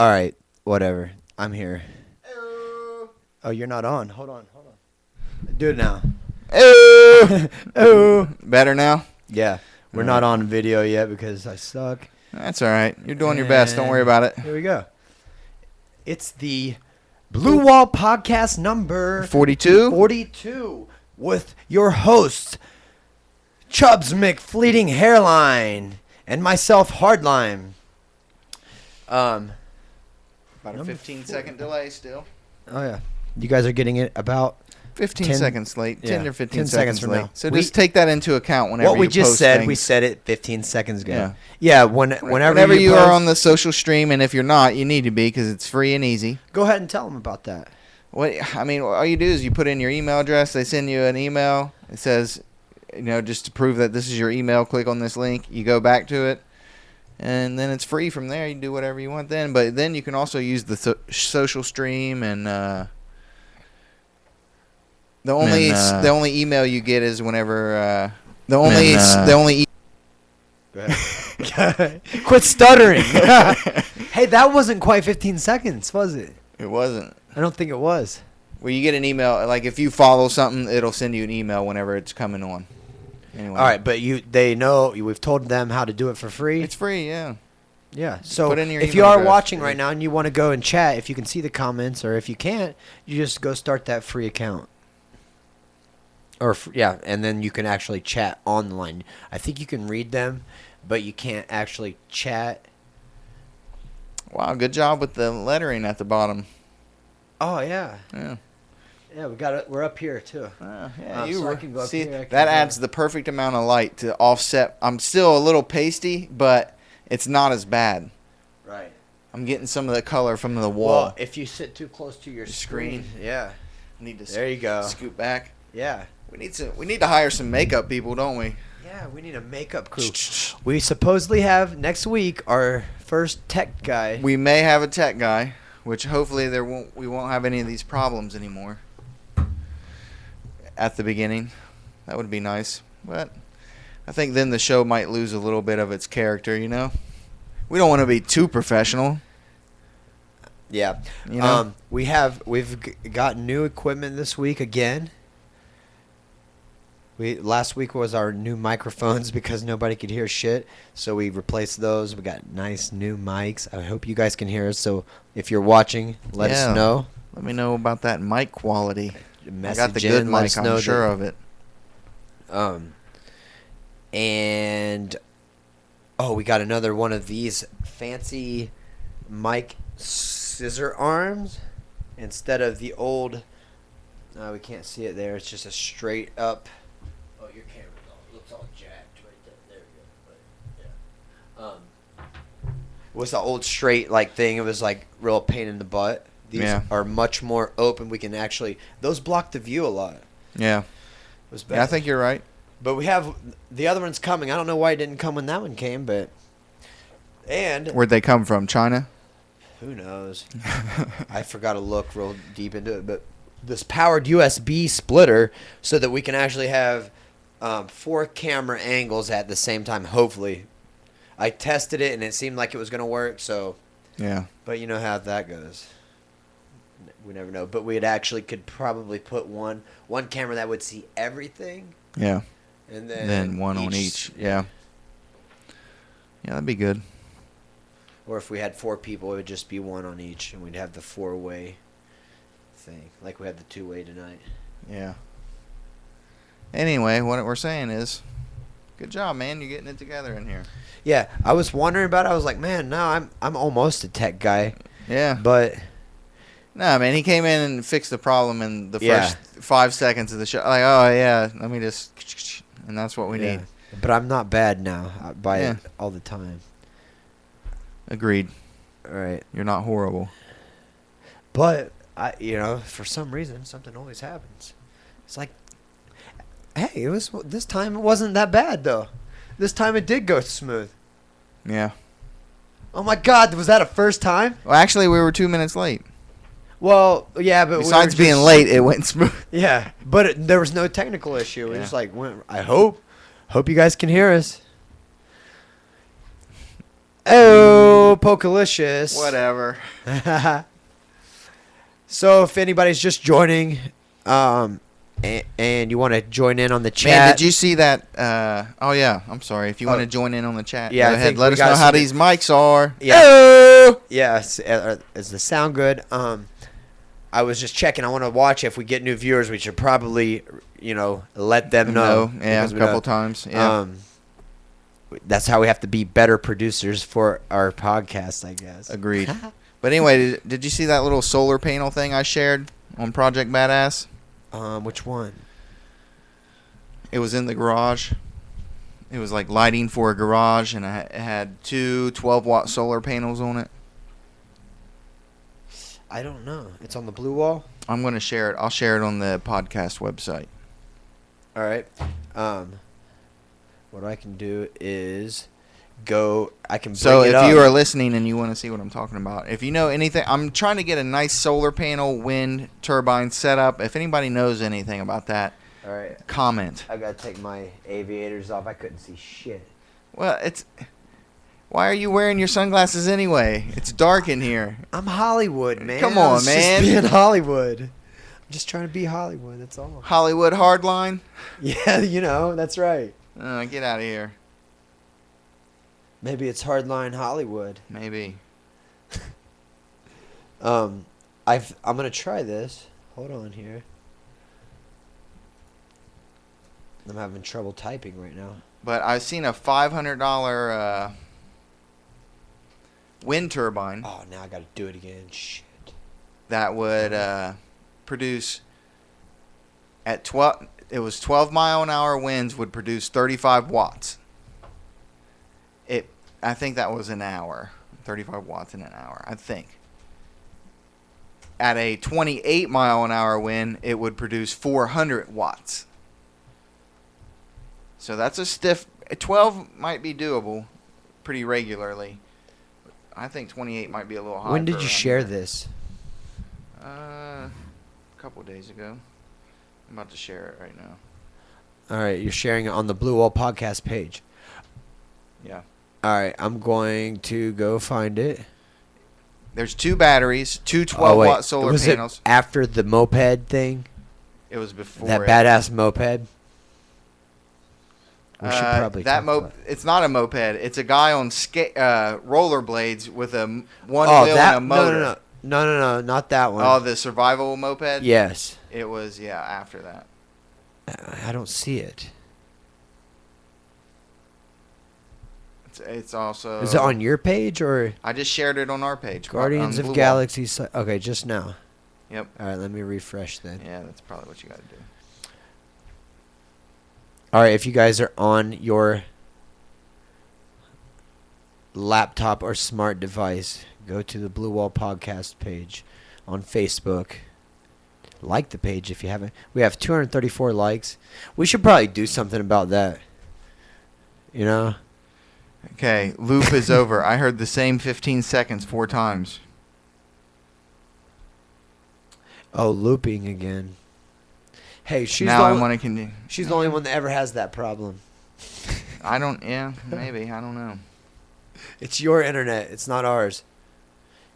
All right, whatever. I'm here. Oh, you're not on. Hold on. Do it now. Oh. Better now? Yeah, we're All not right. on video yet because I suck. That's all right. You're doing your best. Don't worry about it. Here we go. It's the Blue Wall Podcast number 42? 42 with your host, Chubbs McFleeting Hairline, and myself, Hardlime. About a Number 15-second delay still. Oh, yeah. You guys are getting it about 15 10 seconds late. 10 yeah, or 15 10 seconds from late. now. So We- just take that into account whenever what we you just post said. things. We said it 15 seconds ago. Yeah. Yeah, whenever you post, are on the social stream, and if you're not, you need to be because it's free and easy. go ahead and tell them about that. All you do is you put in your email address. They send you an email. It says, just to prove that this is your email, click on this link. You go back to it, and then it's free from there. You can do whatever you want then. But then you can also use the social stream, and the only email you get is whenever the only. Go ahead. Quit stuttering. Hey, that wasn't quite 15 seconds, was it? It wasn't. I don't think it was. Where you get an email, like if you follow something, it'll send you an email whenever it's coming on. Anyway. All right, but they know we've told them how to do it for free. It's free, yeah. Yeah. So Put in your if you email are address. watching right now and you want to go and chat, if you can see the comments, or if you can't, you just go start that free account. And then you can actually chat online. I think you can read them, but you can't actually chat. Wow, good job with the lettering at the bottom. Oh yeah. Yeah. Yeah, we got it. We're up here too. So I can go up see here, I can that go- adds the perfect amount of light to offset. I'm still a little pasty, but it's not as bad. Right. I'm getting some of the color from the wall. Well, if you sit too close to your Screen. yeah. Need to There you go. scoot back. Yeah. We need to hire some makeup people, don't we? Yeah, we need a makeup crew. We supposedly have next week our first tech guy. We may have a tech guy, which hopefully we won't have any of these problems anymore. At the beginning, that would be nice. But I think then the show might lose a little bit of its character. We don't want to be too professional. Yeah. We've got new equipment this week again. Last week was our new microphones because nobody could hear shit, so we replaced those. We got nice new mics. I hope you guys can hear us. So if you're watching, let us know. Let me know about that mic quality. I Message got the good in, let mic. us know I'm sure that- of it. And we got another one of these fancy mic scissor arms instead of the old. We can't see it there. It's just a straight up. Oh, your camera looks all jacked right there. There we go. But yeah. What's the old straight thing? It was real pain in the butt. These are much more open. We can actually those block the view a lot. Yeah. It was better. Yeah, I think you're right. But we have the other one's coming. I don't know why it didn't come when that one came, but Where'd they come from? China? who knows? I forgot to look real deep into it, but this powered USB splitter so that we can actually have 4 camera angles at the same time. Hopefully, I tested it and it seemed like it was gonna work. So, Yeah. but you know how that goes. We never know. But we actually could probably put one camera that would see everything. Yeah. And Then one on each. Yeah. Yeah, that'd be good. Or if we had 4 people, it would just be one on each, and we'd have the 4-way thing, like we had the 2-way tonight. Yeah. Anyway, what we're saying is, good job, man. You're getting it together in here. Yeah, I was wondering about it. I was like, man, no, I'm almost a tech guy, Yeah. but No, man. He came in and fixed the problem in the Yeah. first 5 seconds of the show. Like, oh yeah, let me just, and that's what we yeah. need. But I'm not bad now. I buy Yeah. it all the time. Agreed. All right, You're not horrible. but for some reason, something always happens. It's like, hey, this time it wasn't that bad though. This time it did go smooth. Yeah. Oh my God, was that a first time? Well, actually, we were 2 minutes late. Well, yeah, but Besides we were being just- late, it went smooth. Yeah, but there was no technical issue. We Yeah. just went. I hope you guys can hear us. Oh, Pokalicious. Whatever. So if anybody's just joining, and you want to join in on the chat, Man, did you see that? Oh yeah, I'm sorry. If you want to join in on the chat, yeah, go I ahead. think Let we us know got how some- these mics are. Yeah. Oh! Yes, is the sound good? I was just checking. I want to watch if we get new viewers. We should probably, let them know. Yeah, because a we couple know- times. Yeah. That's how we have to be better producers for our podcast, I guess. Agreed. But anyway, did you see that little solar panel thing I shared on Project Badass? Which one? It was in the garage. It was like lighting for a garage, and it had two 12-watt solar panels on it. I don't know. It's on the blue wall. I'm going to share it. I'll share it on the podcast website. All right. What I can do is go. I can. So bring it if up. you are listening and you want to see what I'm talking about, if you know anything, I'm trying to get a nice solar panel wind turbine set up. If anybody knows anything about that, All right. comment. I gotta take my aviators off. I couldn't see shit. Well, why are you wearing your sunglasses anyway? It's dark in here. I'm Hollywood, man. Come on, I was man. Just being Hollywood. I'm just trying to be Hollywood. That's all. Hollywood hardline. Yeah, that's right. Get out of here. Maybe it's hardline Hollywood. Maybe. I'm gonna try this. Hold on here. I'm having trouble typing right now. But I've seen a $500 wind turbine Oh, now I gotta do it again. Shit. that would produce at 12. It was 12-mile-an-hour winds would produce 35 watts. I think that was an hour. 35 watts in an hour, I think. At a 28-mile-an-hour wind, it would produce 400 watts. So that's a stiff. 12 might be doable pretty regularly. I think 28 might be a little high. When did for you around share here. this? A couple of days ago. I'm about to share it right now. All right, you're sharing it on the Blue Wall Podcast page. Yeah. All right, I'm going to go find it. There's two batteries, two Oh, wait. 12-watt solar Was panels. it after the moped thing? It was before That it. badass moped? We should probably that talk about It's not a moped. It's a guy on rollerblades with a one Oh, wheel that and a motor. no, not that one. Oh, the survival moped. Yes. It was after that. I don't see it. It's also. Is it on your page or I just shared it on our page. Guardians on of Blue Wall. Galaxy? Okay, just now. Yep. All right, let me refresh then. Yeah, that's probably what you got to do. All right, if you guys are on your laptop or smart device, go to the Blue Wall Podcast page on Facebook. Like the page if you haven't. We have 234 likes. We should probably do something about that. You know? Okay, loop is over. I heard the same 15 seconds 4 times. Oh, looping again. Hey, she's now the I only, want to continue. she's the only one that ever has that problem. I don't. Yeah, maybe. I don't know. It's your internet. It's not ours.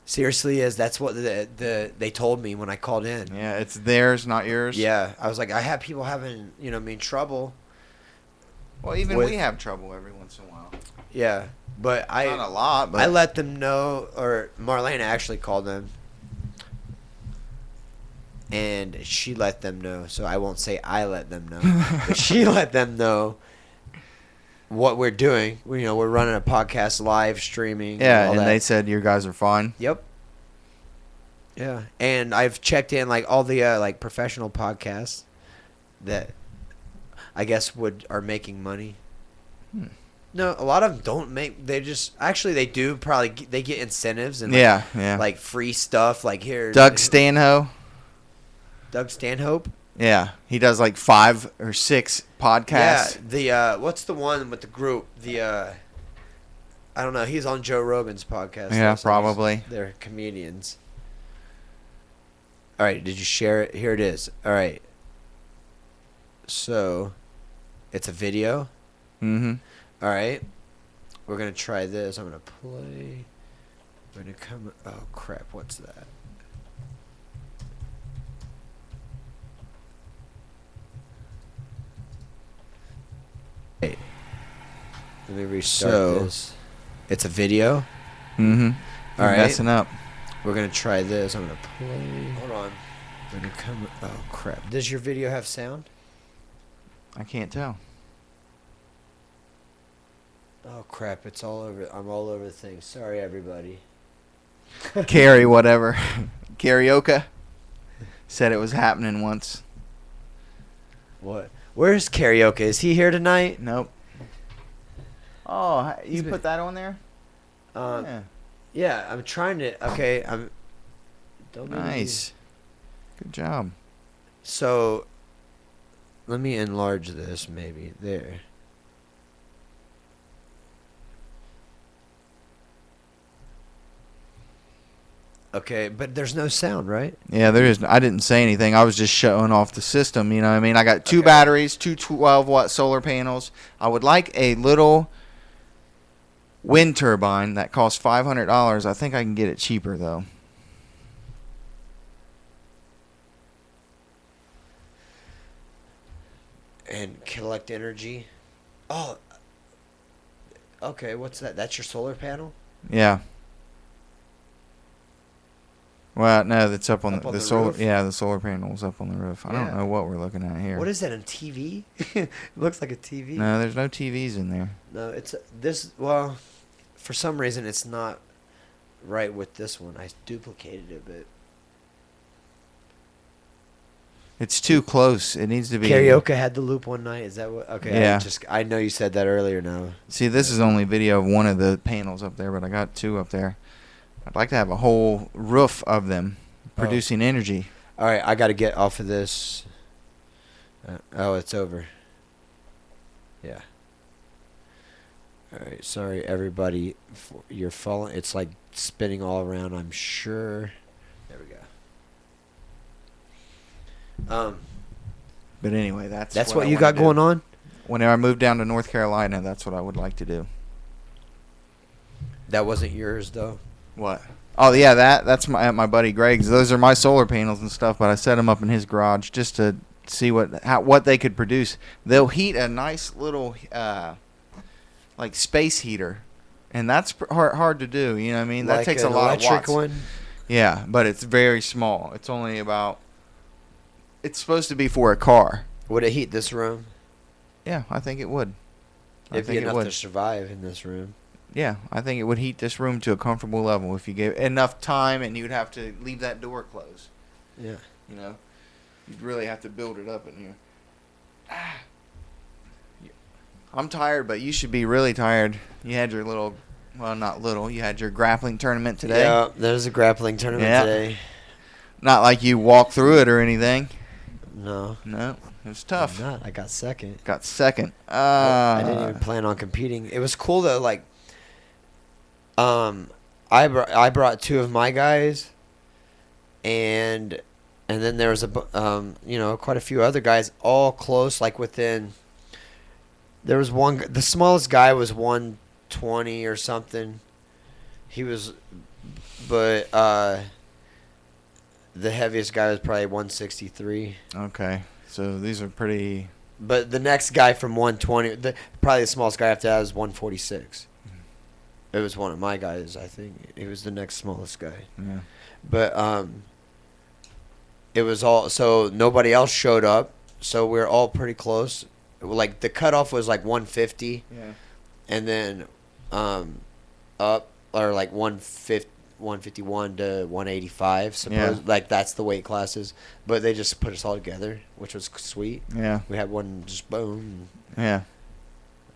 Seriously, that's what they told me when I called in. Yeah, it's theirs, not yours. Yeah, I was like, I have people having, trouble. Well, even With- we have trouble every once in a while. Yeah, but Not a lot, but I let them know, or Marlena actually called them, and she let them know. So I won't say I let them know, but she let them know what we're doing. We're running a podcast, live streaming. yeah, all and that. they said your guys are fine. Yep. Yeah, and I've checked in like all the like professional podcasts that I guess are making money. No, a lot of them don't make. They just actually they do probably they get incentives and Yeah. like free stuff. Like here, Doug Stanhope. Doug Stanhope. Yeah, he does like 5 or 6 podcasts. Yeah, the what's the one with the group? I don't know. He's on Joe Rogan's podcast. Yeah, also. probably. They're comedians. All right, did you share it? Here it is. All right. So, it's a video. Mm-hmm. All right. We're gonna try this. I'm gonna play. We're gonna come. Oh crap! What's that? Hey, let me restart this. It's a video. Mm-hmm. All right. Messing up. We're gonna try this. I'm gonna play. Hold on. We're gonna come. Oh crap! Does your video have sound? I can't tell. Oh crap! It's all over. I'm all over the thing. Sorry, everybody. Carrie, whatever. Karaoke said it was happening once. What? Where's karaoke? Is he here tonight? Nope. Oh, you He's been- put that on there? Yeah. Yeah. I'm trying to. Okay, I'm. Don't make me- Nice. Good job. So, let me enlarge this. Maybe there. Okay, but there's no sound, right? Yeah, there is. I didn't say anything. I was just showing off the system. You know what I mean? I got two Okay. batteries, two 12-watt solar panels. I would like a little wind turbine that costs $500. I think I can get it cheaper, though. And collect energy. Oh. Okay, what's that? That's your solar panel? Yeah. Well, no, that's up on Up the, on the the solar. roof? Yeah, the solar panel's up on the roof. I Yeah. don't know what we're looking at here. What is that? A TV? It looks like a TV. No, there's no TVs in there. No, it's this. Well, for some reason, it's not right with this one. I duplicated it, but It's too close. It needs to be. karaoke had the loop one night. Is that what? Okay, Yeah. I know you said that earlier. Now, See, this is only video of one of the panels up there, but I got two up there. I'd like to have a whole roof of them producing energy. all right, I got to get off of this. Oh, it's over. Yeah. All right, sorry everybody. You're falling. It's like spinning all around. I'm sure. There we go. But anyway, that's What you got going on? Whenever I move down to North Carolina, that's what I would like to do. That wasn't yours though. What? Oh yeah, that's my buddy Greg's. Those are my solar panels and stuff, but I set them up in his garage just to see what they could produce. They'll heat a nice little like space heater, and that's hard to do. You know what I mean? That Like takes a an lot of electric watts. one. Yeah, but it's very small. It's only about. It's supposed to be for a car. Would it heat this room? Yeah, I think it would. I It'd be think it enough would. to survive in this room. Yeah, I think it would heat this room to a comfortable level if you gave enough time, and you'd have to leave that door closed. Yeah. You know, you'd really have to build it up in here. I'm tired, but you should be really tired. You had your little, well, not little. You had your grappling tournament today. Yeah, there's a grappling tournament Yeah. today. Not like you walked through it or anything. No. No, it was tough. I'm not. I got second. Got second. I didn't even plan on competing. It was cool though. Like, I brought two of my guys, and then there was quite a few other guys, all close, like within. There was one. The smallest guy was 120 or something. He was, but the heaviest guy was probably 163. Okay, so these are pretty. But the next guy from 120, probably the smallest guy after that was 146. It was one of my guys, I think. He was the next smallest guy. Yeah. But it was all, so nobody else showed up. So we are all pretty close. Like the cutoff was like 150, Yeah. and then up or like 151 to 185. Yeah. Like that's the weight classes. But they just put us all together, which was sweet. Yeah. We had one just boom. Yeah.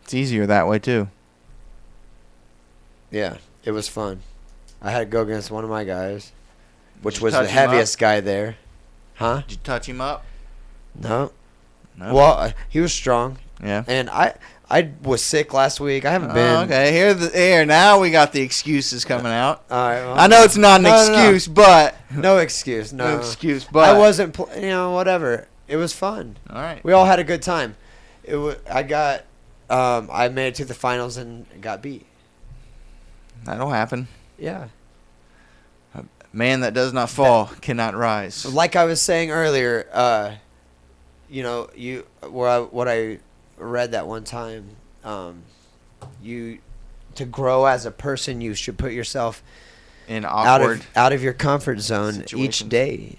It's easier that way too. Yeah, it was fun. I had to go against one of my guys, which Did you was touch the him up? heaviest guy there. Huh? Did you touch him up? No. No. Well, he was strong, Yeah. and I was sick last week. I haven't been. Oh, okay. Here now we got the excuses coming out. All right. Well, I know it's not an No, no, no. excuse, but No excuse. No, excuse, but I wasn't. Whatever. It was fun. All right. We all had a good time. I made it to the finals and got beat. That'll happen. Yeah. Man that does not fall cannot rise. Like I was saying earlier, what I read that one time, to grow as a person, you should put yourself In awkward out of your comfort zone situations. each day,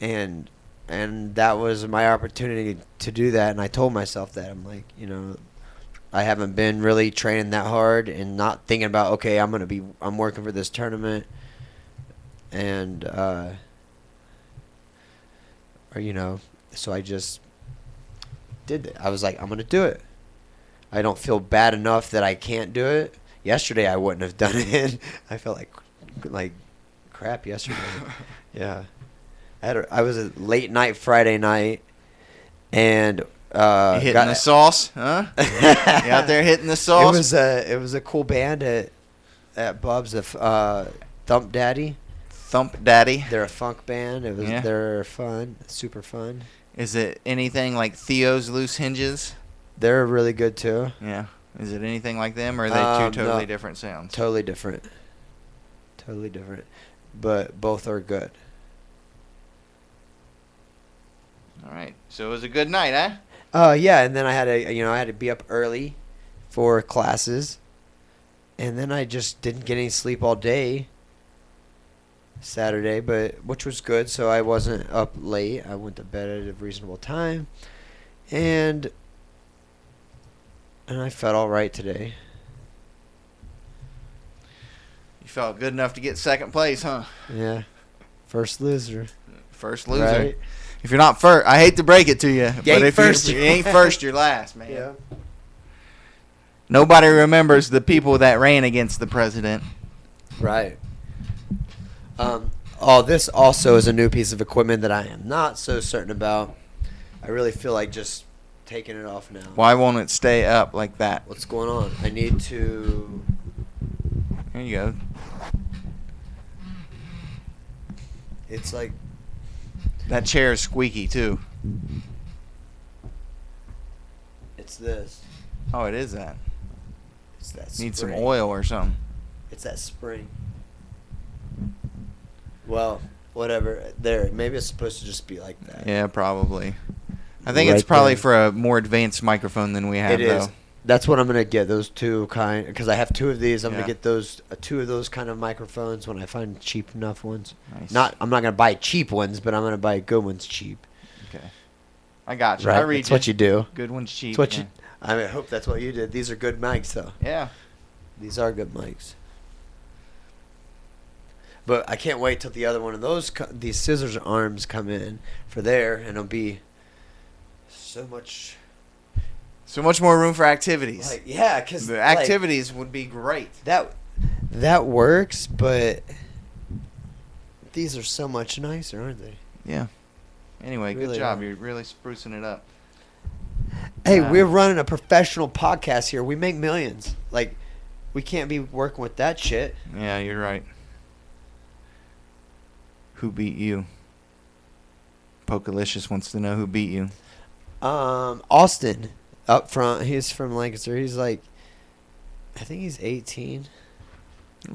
and that was my opportunity to do that. And I told myself that I'm like, I haven't been really training that hard and not thinking about, okay, I'm working for this tournament, and so I just did it. I was like, I'm gonna do it. I don't feel bad enough that I can't do it. Yesterday I wouldn't have done it. I felt like crap yesterday. Yeah, I was a late night Friday night, and You hitting the sauce, huh? You out there hitting the sauce? It was a cool band at Bub's, Thump Daddy. Thump Daddy. They're a funk band. They're fun, super fun. Is it anything like Theo's Loose Hinges? They're really good too. Yeah. Is it anything like them, or are they two totally no. different sounds? Totally different. But both are good. All right. So it was a good night, huh? Yeah, and then I had to be up early for classes, and then I just didn't get any sleep all day Saturday, which was good, so I wasn't up late. I went to bed at a reasonable time, and I felt all right today. You felt good enough to get second place, huh? Yeah, first loser. First loser. Right? If you're not first, I hate to break it to you, but ain't if first. you ain't first, you're last, man. Yeah. Nobody remembers the people that ran against the president. Right. This also is a new piece of equipment that I am not so certain about. I really feel like just taking it off now. Why won't it stay up like that? What's going on? I need to... Here you go. It's like... That chair is squeaky, too. It's this. Oh, it is that. It's that spring. Need some oil or something. It's that spring. Well, whatever. There. Maybe it's supposed to just be like that. Yeah, probably. I think Right it's probably there. for a more advanced microphone than we have, It is. though. That's what I'm gonna get. Those two kind, because I have two of these. I'm Yeah. gonna get those two of those kind of microphones when I find cheap enough ones. Nice. I'm not gonna buy cheap ones, but I'm gonna buy good ones cheap. Okay. I got you. Right. I read That's what you do. Good one's cheap. That's what yeah. I hope that's what you did. These are good mics, though. Yeah. These are good mics. But I can't wait till the other one of these scissors arms come in for there, and it'll be so much. So much more room for activities. Like, yeah, because The activities would be great. that works, but these are so much nicer, aren't they? Yeah. Anyway, Really good job. are. You're really sprucing it up. Hey, Yeah. we're running a professional podcast here. We make millions. Like, we can't be working with that shit. Yeah, you're right. Who beat you? Pokalicious wants to know who beat you. Austin, up front. He's from Lancaster. He's like, I think he's 18.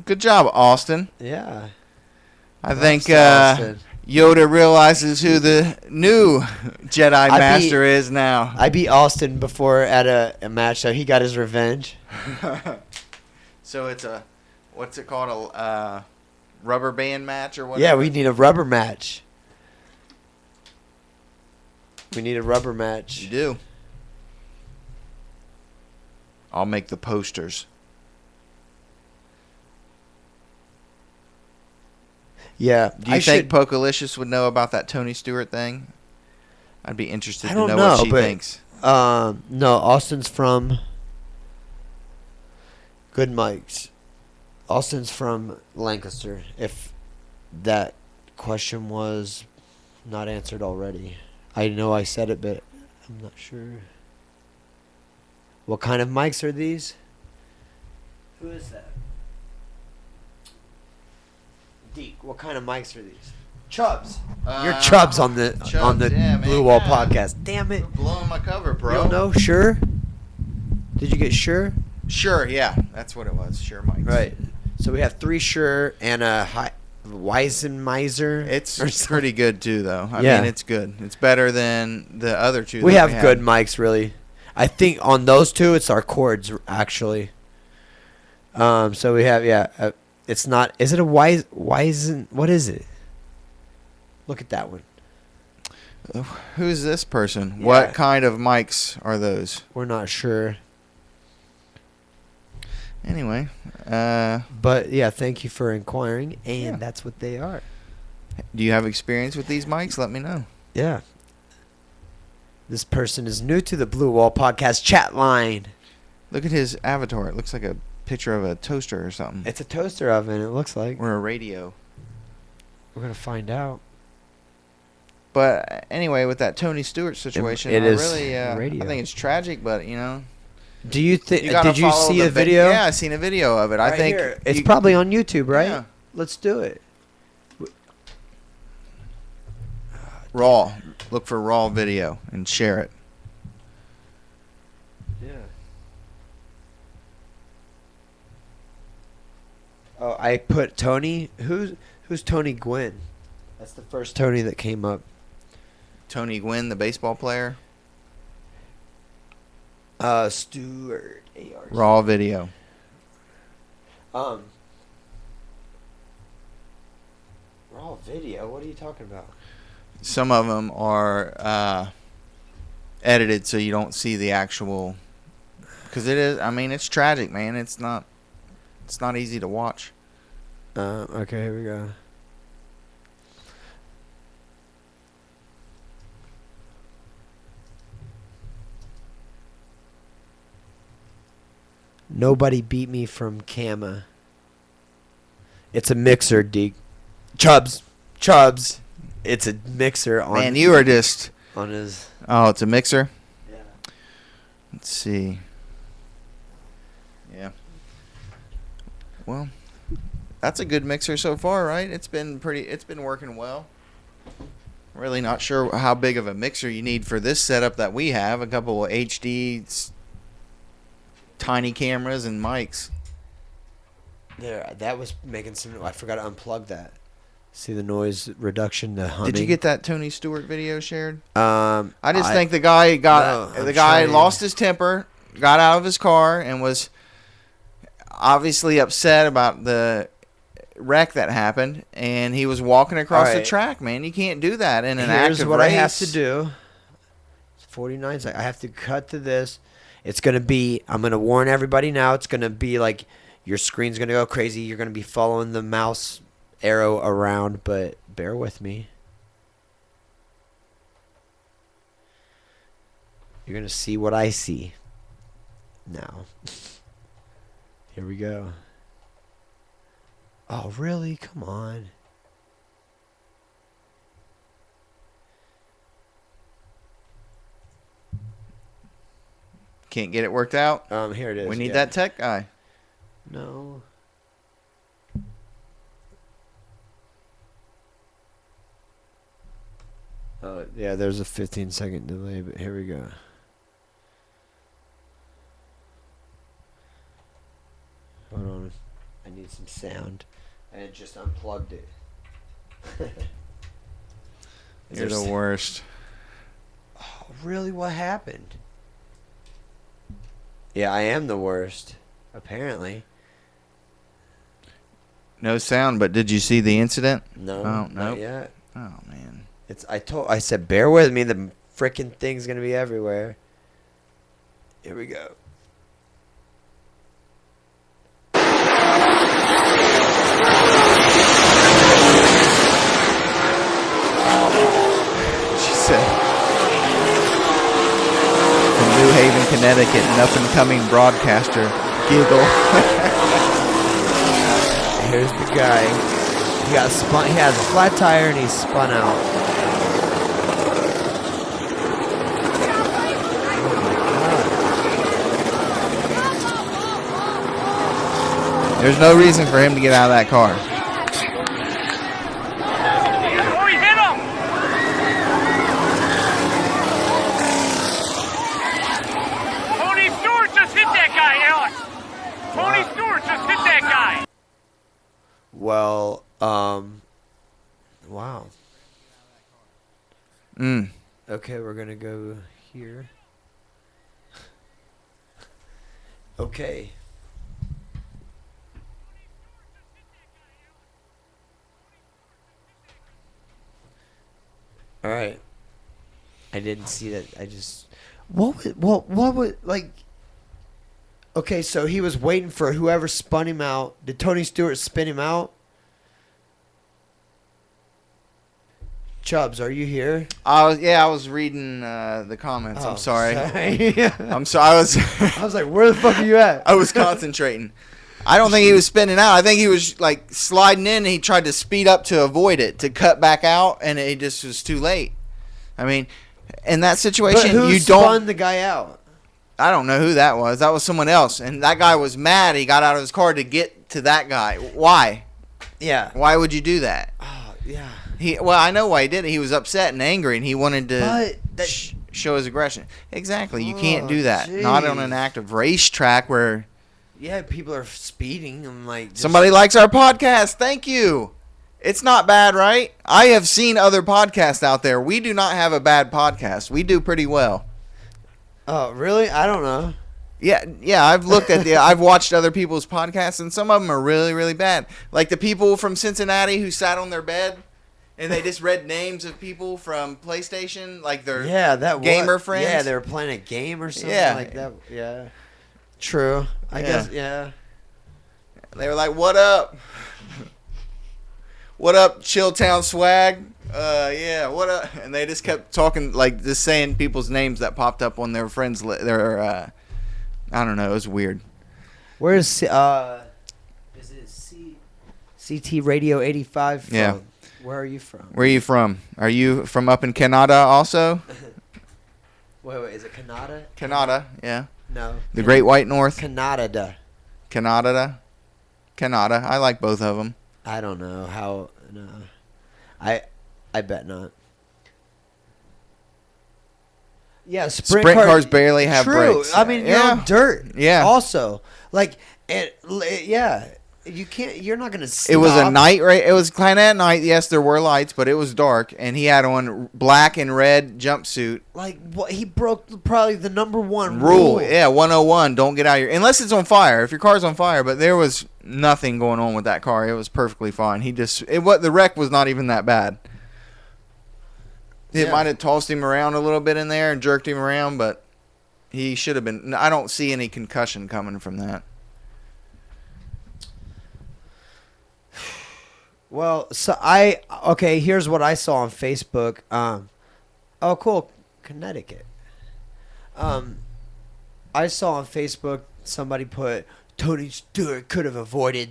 Good job, Austin. Yeah. I think Props to Austin. Yoda realizes who the new Jedi Master is now. I beat Austin before at a match, so he got his revenge. So it's a, what's it called, a rubber band match or whatever? Yeah, we need a rubber match. We need a rubber match. You do. I'll make the posters. Yeah. Do you think Pokalicious would know about that Tony Stewart thing? I'd be interested I to don't know know, what she but- thinks. No, Austin's from Good Mike's. Austin's from Lancaster. If that question was not answered already. I know I said it, but I'm not sure. What kind of mics are these? Who is that? Deke, what kind of mics are these? Chubbs. You're Chubbs on the Chubbs, yeah, man, Blue Wall yeah. podcast. Damn it. You're blowing my cover, bro. You don't know? Sure? Did you get sure? Sure, yeah, that's what it was. Sure, mics. Right. So we have 3 Shure and a Weizenmeiser. It's or something. pretty good too, though. I Yeah. mean, it's good. It's better than the other two. We that have good had. mics, really. I think on those 2, it's our cords, actually. So we have, it's not, is it a Weizen, what is it? Look at that one. Who's this person? Yeah. What kind of mics are those? We're not sure. Anyway, But, yeah, thank you for inquiring, and Yeah. that's what they are. do you have experience with these mics? Let me know. Yeah. This person is new to the Blue Wall Podcast chat line. Look at his avatar. It looks like a picture of a toaster or something. It's a toaster oven, it looks like. Or a radio. We're going to find out. But anyway, with that Tony Stewart situation, it I is really, radio. I think it's tragic. But Do you think? you gotta Did you follow see the a video? Yeah, I seen a video of it. I Right think here. It's probably on YouTube, right? Yeah. Let's do it. Raw. Look for raw video and share it. Yeah. Oh, I put Tony. Who's Tony Gwynn? That's the first Tony that came up. Tony Gwynn, the baseball player. Stewart A.R. Raw video. Raw video. What are you talking about? Some of them are edited so you don't see the actual. Because it is. I mean, it's tragic, man. It's not easy to watch. Okay, here we go. Nobody beat me from Kama. It's a mixer, Deke. Chubbs. It's a mixer on. Man, you are just. on his. Oh, it's a mixer. Yeah. Let's see. Yeah. Well, that's a good mixer so far, right? It's been working well. Really not sure how big of a mixer you need for this setup that we have. A couple of HD tiny cameras and mics. There, that was making some. I forgot to unplug that. See the noise reduction, the humming. Did you get that Tony Stewart video shared? I I just think the guy trying. lost his temper, got out of his car, and was obviously upset about the wreck that happened. And he was walking across the Alright. track. Man, you can't do that in an Here's active what race. I have to do. It's 49 seconds. I have to cut to this. It's gonna be. I'm gonna warn everybody now. It's gonna be like your screen's gonna go crazy. You're gonna be following the mouse arrow around, but bear with me. You're gonna see what I see now. Here we go. Oh, really? Come on. Can't get it worked out. Here it is. We need yeah. that tech guy. No. Yeah, there's a 15-second delay, but here we go. Hold on. I need some sound. I just unplugged it. Is You're there the s- worst. Oh, really? What happened? Yeah, I am the worst. Apparently. No sound, but did you see the incident? No. Oh, Not nope. yet. Oh, man. I said, bear with me. The freaking thing's gonna be everywhere. Here we go. She said, from New Haven, Connecticut, an up-and-coming broadcaster, giggle. Here's the guy. He got spun. He has a flat tire and he's spun out. There's no reason for him to get out of that car. Oh, he hit him! Tony Stewart just hit that guy, Alex! Okay, we're gonna go here. Okay. All right. I didn't see that. I just what would like. Okay, so he was waiting for whoever spun him out. Did Tony Stewart spin him out? Chubbs, are you here? I was reading the comments. Oh, I'm sorry. sorry. I'm sorry. I was like, where the fuck are you at? I was concentrating. I don't think he was spinning out. I think he was like sliding in and he tried to speed up to avoid it, to cut back out, and it just was too late. I mean, in that But situation, who you spun don't. the guy out? I don't know who that was. That was someone else. And that guy was mad. He got out of his car to get to that guy. Why? Yeah. Why would you do that? Oh, yeah. Well, I know why he did it. He was upset and angry, and he wanted to But that, show his aggression. Exactly. You Oh, can't do that. Not on an jeez. active racetrack where yeah, people are speeding and like just- somebody likes our podcast. Thank you. It's not bad, right? I have seen other podcasts out there. We do not have a bad podcast. We do pretty well. Oh, really? I don't know. Yeah. I've looked at I've watched other people's podcasts, and some of them are really, really bad. Like the people from Cincinnati who sat on their bed and they just read names of people from PlayStation, like their That gamer was, friends. Yeah, they were playing a game or something Yeah. like that. Yeah. True. I Yeah. guess. Yeah. They were like, "What up? What up, Chilltown swag? Yeah, what up?" And they just kept talking, like just saying people's names that popped up on their friends' I don't know. It was weird. Where's is it CT Radio 85 from? Yeah. Where are you from? Where are you from? Are you from up in Canada also? Wait, is it Canada? Canada, yeah. No. The Great White North. Canada. Canada. I like both of them. I don't know how. No. I bet not. Yeah, Sprint cars barely have true. brakes. I mean, you're Yeah. on dirt. Yeah. Also, like, yeah, you can't. You're not gonna. Stop. It was a night race. It was kind of at night. Yes, there were lights, but it was dark, and he had on black and red jumpsuit. Like, what? He broke probably the number one Rule. Yeah, 101. Don't get out of your unless it's on fire. If your car's on fire, but there was nothing going on with that car. It was perfectly fine. The wreck was not even that bad. It Yeah. might have tossed him around a little bit in there and jerked him around, but he should have been. I don't see any concussion coming from that. Well, okay. Here's what I saw on Facebook. Oh, cool, Connecticut. I saw on Facebook somebody put Tony Stewart could have avoided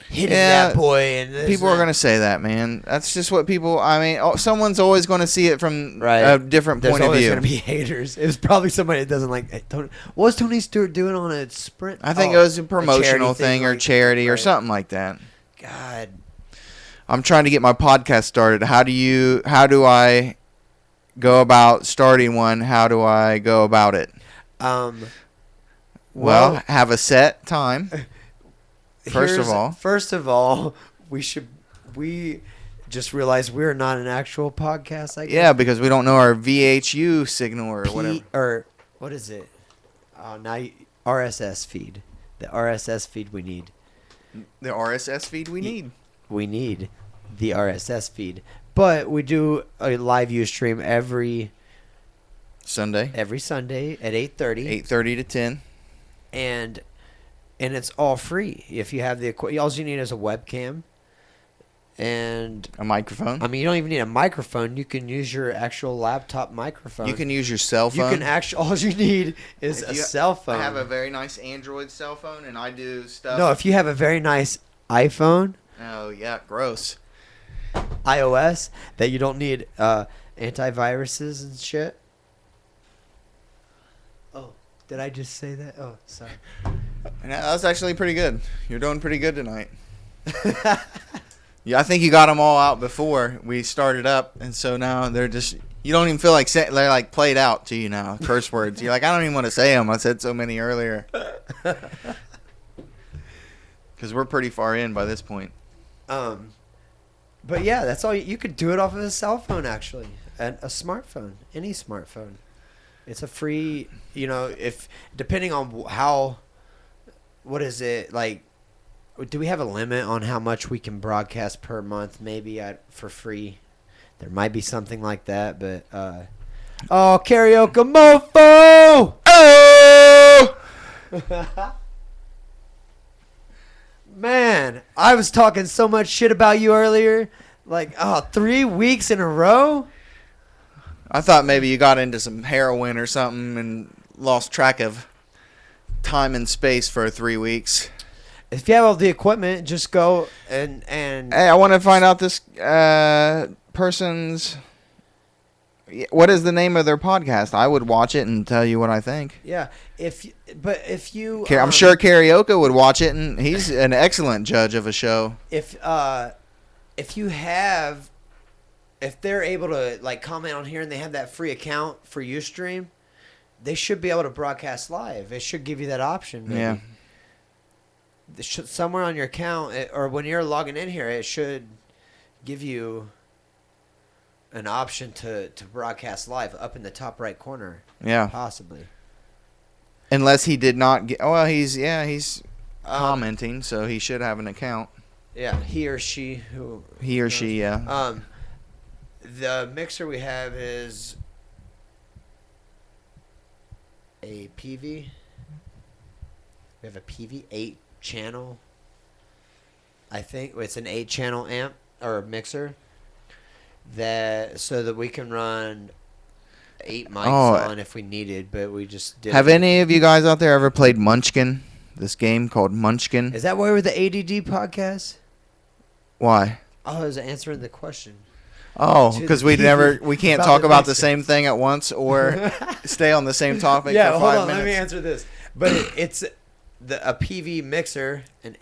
hitting Yeah, that boy, and this People and are going to say that, man. That's just what people. I mean, someone's always going to see it from Right. a different There's point of always view. going to be haters. It was probably somebody that doesn't like Tony. What was Tony Stewart doing on a sprint? I think Oh, it was a charity promotional thing or like- charity or right. something like that. God. I'm trying to get my podcast started. How do I go about starting one? How do I go about it? Well, have a set time. First of all, we just realized we're not an actual podcast. I guess. Yeah, because we don't know our VHU signal or whatever. Or what is it? RSS feed. The RSS feed we need. The RSS feed we need. We need the RSS feed, but we do a live view stream every Sunday, Sunday at 8:30. 8:30 to 10. And it's all free if you have the equipment. All you need is a webcam and A microphone. I mean, you don't even need a microphone. You can use your actual laptop microphone. You can use your cell You phone. can actually. All you need is a cell phone. I have a very nice Android cell phone, and I do stuff. No, if you have a very nice iPhone, Oh yeah, gross. iOS, that you don't need antiviruses and shit. Oh, did I just say that? Oh, sorry. And that was actually pretty good. You're doing pretty good tonight. Yeah, I think you got them all out before we started up, and so now they're just. You don't even feel like they're like played out to you now. Curse words. You're like, I don't even want to say them. I said so many earlier. Because we're pretty far in by this point. But yeah, that's all. You could do it off of a cell phone, actually. And a smartphone, any smartphone. It's a free, if depending on how, what is it like? Do we have a limit on how much we can broadcast per month? Maybe for free. There might be something like that, but oh, karaoke mofo! Oh! Man, I was talking so much shit about you earlier. Like, 3 weeks in a row? I thought maybe you got into some heroin or something and lost track of time and space for 3 weeks. If you have all the equipment, just go and Hey, I want to find out this person's. What is the name of their podcast? I would watch it and tell you what I think. yeah. If you, I'm sure Karaoke would watch it, and he's an excellent judge of a show. if they're able to like comment on here and they have that free account for Ustream, they should be able to broadcast live. It should give you that option. Maybe. Yeah. Somewhere on your account or when you're logging in here, it should give you an option to broadcast live up in the top right corner. Yeah. Possibly. Unless he did not get. Well, he's commenting, so he should have an account. Yeah, he or she who. He or she, yeah. The mixer we have is a PV. We have a PV 8 channel. I think it's an 8-channel amp or mixer so that we can run 8 mics on if we needed, but we just did. Have any of you guys out there ever played Munchkin? This game called Munchkin. Is that why we're the ADD podcast? Why? Oh, I was answering the question. Oh, because we can't talk about the mixer. same thing at once or stay on the same topic Yeah, for hold 5 on. minutes. Let me answer this. But it's a PV mixer, an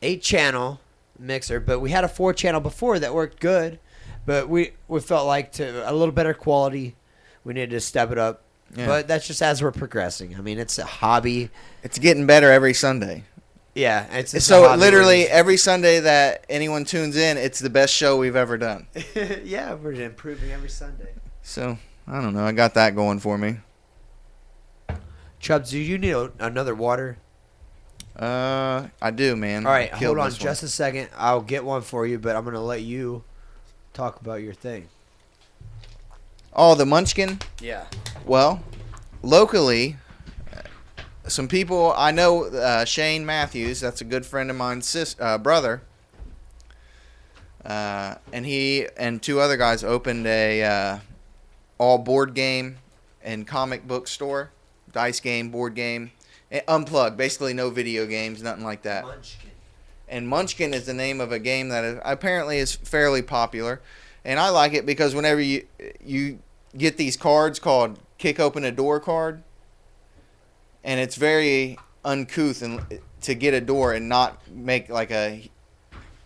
8-channel mixer. But we had a 4-channel before that worked good. But we felt like to a little better quality, we needed to step it up. Yeah. But that's just as we're progressing. I mean, it's a hobby. It's getting better every Sunday. Yeah, it's a So hobby. literally every Sunday that anyone tunes in, it's the best show we've ever done. Yeah, we're improving every Sunday. So I don't know. I got that going for me. Chubbs, do you need another water? I do, man. All right, I killed hold on this one. just a second. I'll get one for you, but I'm going to let you talk about your thing. Oh, the Munchkin? Yeah. Well, locally, some people I know, Shane Matthews, that's a good friend of mine's brother, and he and 2 other guys opened a all board game and comic book store, dice game, board game, unplugged, basically no video games, nothing like that. Munchkin. And Munchkin is the name of a game that apparently is fairly popular, and I like it because whenever you get these cards called Kick Open a Door card, and it's very uncouth and to get a door and not make like a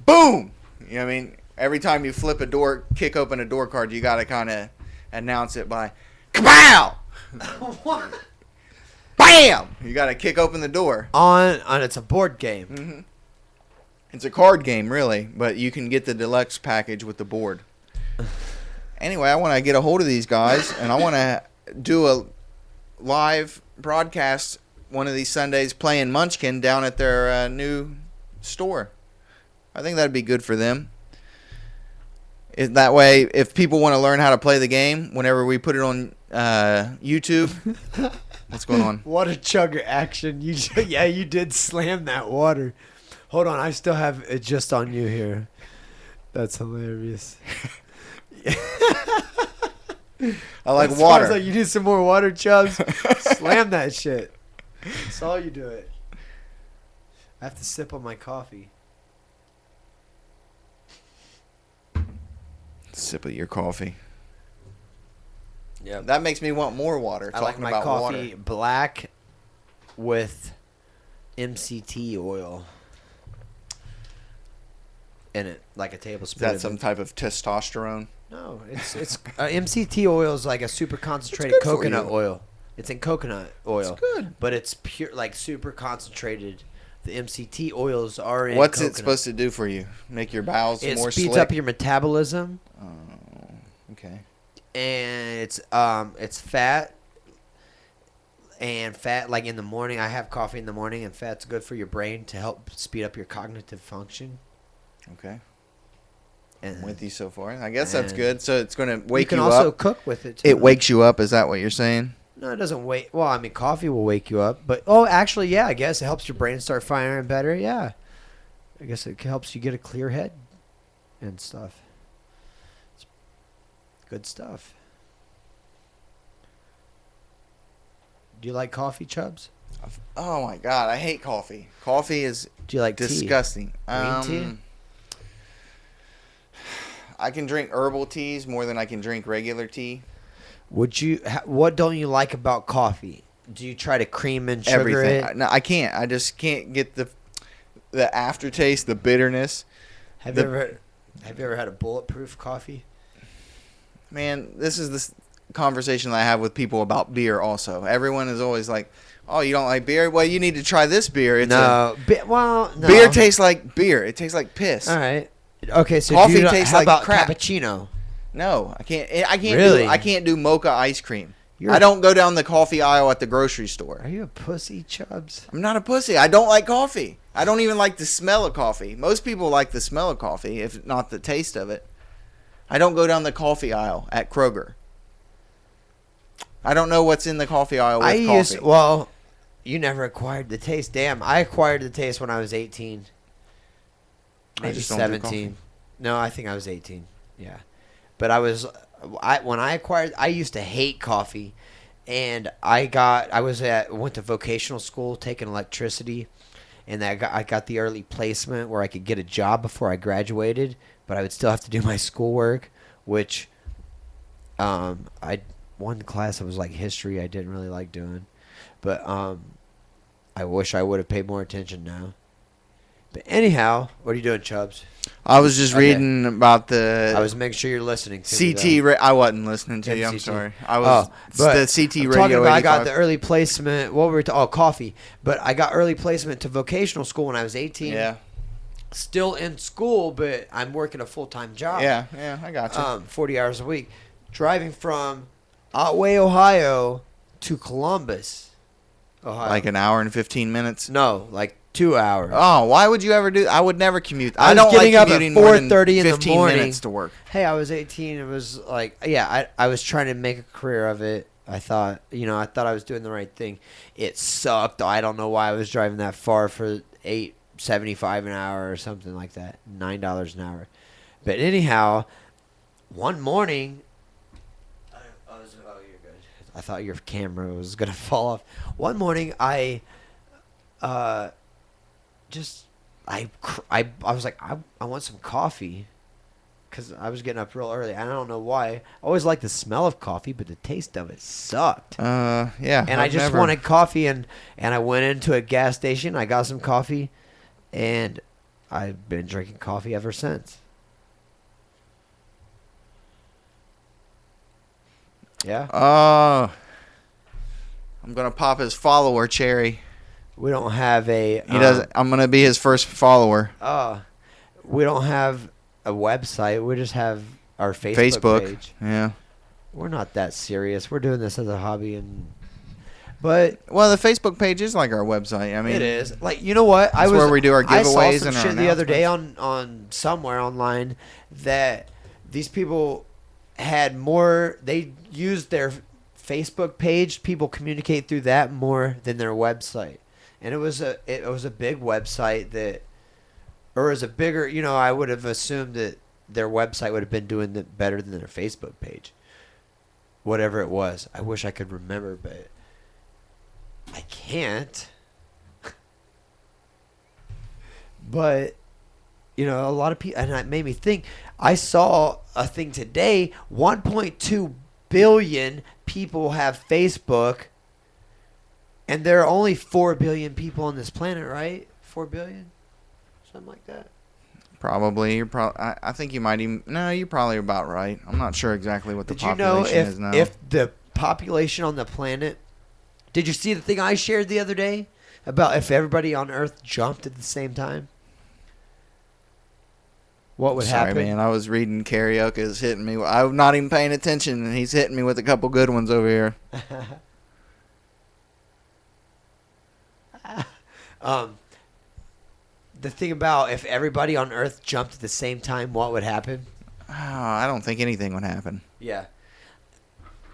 boom. You know what I mean? Every time you flip a door, kick open a door card, you got to kind of announce it by kapow! What? Bam! You got to kick open the door. On it's a board game. Mm-hmm. It's a card game, really, but you can get the deluxe package with the board. Anyway, I want to get a hold of these guys, and I want to do a live broadcast one of these Sundays playing Munchkin down at their new store. I think that'd be good for them. That way, if people want to learn how to play the game, whenever we put it on YouTube, what's going on? What a chugger action! You did slam that water. Hold on, I still have it just on you here. That's hilarious. I like That water. sounds like you need some more water, Chubbs. Slam that shit. Saw you do it. I have to sip on my coffee. Sip of your coffee. Yeah, That makes me want more water. I like talking my about coffee water. black with MCT oil in it, like a Is tablespoon. that of some it. type of testosterone? No, it's MCT oil is like a super concentrated good for coconut you. oil. It's in coconut oil. It's good. But it's pure, like super concentrated. The MCT oils are in What's coconut. it supposed to do for you? Make your bowels It more speeds slick? up your metabolism. Okay. and it's fat. And fat, like in the morning, I have coffee in the morning, and fat's good for your brain to help speed up your cognitive function. Okay. And I'm with you so far. I guess that's and good. So it's going to you wake can you also up. cook with it too. It wakes you up. Is that what you're saying? No, it doesn't wake. Well, I mean, coffee will wake you up, but actually, yeah, I guess it helps your brain start firing better. Yeah, I guess it helps you get a clear head and stuff. It's good stuff. Do you like coffee, Chubbs? Oh my God, I hate coffee. Coffee is Do you like disgusting. Green tea? I can drink herbal teas more than I can drink regular tea. Would you? What don't you like about coffee? Do you try to cream and sugar Everything. it? No, I can't. I just can't get the aftertaste, the bitterness. Have you ever had a bulletproof coffee? Man, this is this conversation that I have with people about beer also. Everyone is always like, "Oh, you don't like beer? Well, you need to try this beer." It's No. No. beer tastes like beer. It tastes like piss. All right. Okay, so Coffee do you tastes how like about crap. cappuccino? No, I can't. I can't Really? do. I can't do mocha ice cream. You're- I don't go down the coffee aisle at the grocery store. Are you a pussy, Chubbs? I'm not a pussy. I don't like coffee. I don't even like the smell of coffee. Most people like the smell of coffee, if not the taste of it. I don't go down the coffee aisle at Kroger. I don't know what's in the coffee aisle with coffee. Well, you never acquired the taste. Damn, I acquired the taste when I was 18. Maybe just don't do 17. No, I think I was 18. Yeah. But when I acquired, I used to hate coffee, and went to vocational school taking electricity, and I got the early placement where I could get a job before I graduated, but I would still have to do my schoolwork, which one class that was like history I didn't really like doing, but I wish I would have paid more attention now. But anyhow, what are you doing, Chubbs? I was just Okay. reading about the I was making sure you're listening to me, CT. though. I wasn't listening to you. I'm MCT. sorry. I was but the CT I'm radio. talking about I got 85. the early placement. What were we coffee? But I got early placement to vocational school when I was 18. Yeah. Still in school, but I'm working a full-time job. Yeah, I got you. 40 hours a week, driving from Otway, Ohio, to Columbus, Ohio. Like an hour and 15 minutes. No, like 2 hours. Oh, why would you ever do? I would never commute. I I was don't like getting up at commuting more than 4:30 in the 15 morning. minutes to work. Hey, I was 18. It was like, yeah, I was trying to make a career of it. I thought I was doing the right thing. It sucked. I don't know why I was driving that far for $8.75 an hour or something like that, $9 an hour. But anyhow, one morning, you're good. I thought your camera was gonna fall off. One morning, I was like, I want some coffee, because I was getting up real early. I don't know why. I always liked the smell of coffee, but the taste of it sucked. Yeah. And I just wanted coffee, and I went into a gas station. I got some coffee, and I've been drinking coffee ever since. Yeah. I'm gonna pop his follower cherry. We don't have a. He doesn't. I'm gonna be his first follower. We don't have a website. We just have our Facebook page. Yeah. We're not that serious. We're doing this as a hobby, but Well, the Facebook page is like our website. I mean, it is like, you know what? That's where we do our I saw giveaways some and our shit the other day on somewhere online that these people had more. They used their Facebook page. People communicate through that more than their website, and it was a big website that, or is a bigger. I would have assumed that their website would have been doing better than their Facebook page. Whatever it was, I wish I could remember, but I can't. But a lot of people, and it made me think. I saw a thing today. 1.2 billion people have Facebook, and there are only 4 billion people on this planet, right? 4 billion, something like that. Probably. I think you might even. No, you're probably about right. I'm not sure exactly what the Did you know population is now. if the population on the planet? Did you see the thing I shared the other day about if everybody on Earth jumped at the same time? what would Sorry, happen? man. I was reading karaoke. Is hitting me. I'm not even paying attention, and he's hitting me with a couple good ones over here. The thing about if everybody on Earth jumped at the same time, what would happen? Oh, I don't think anything would happen. Yeah.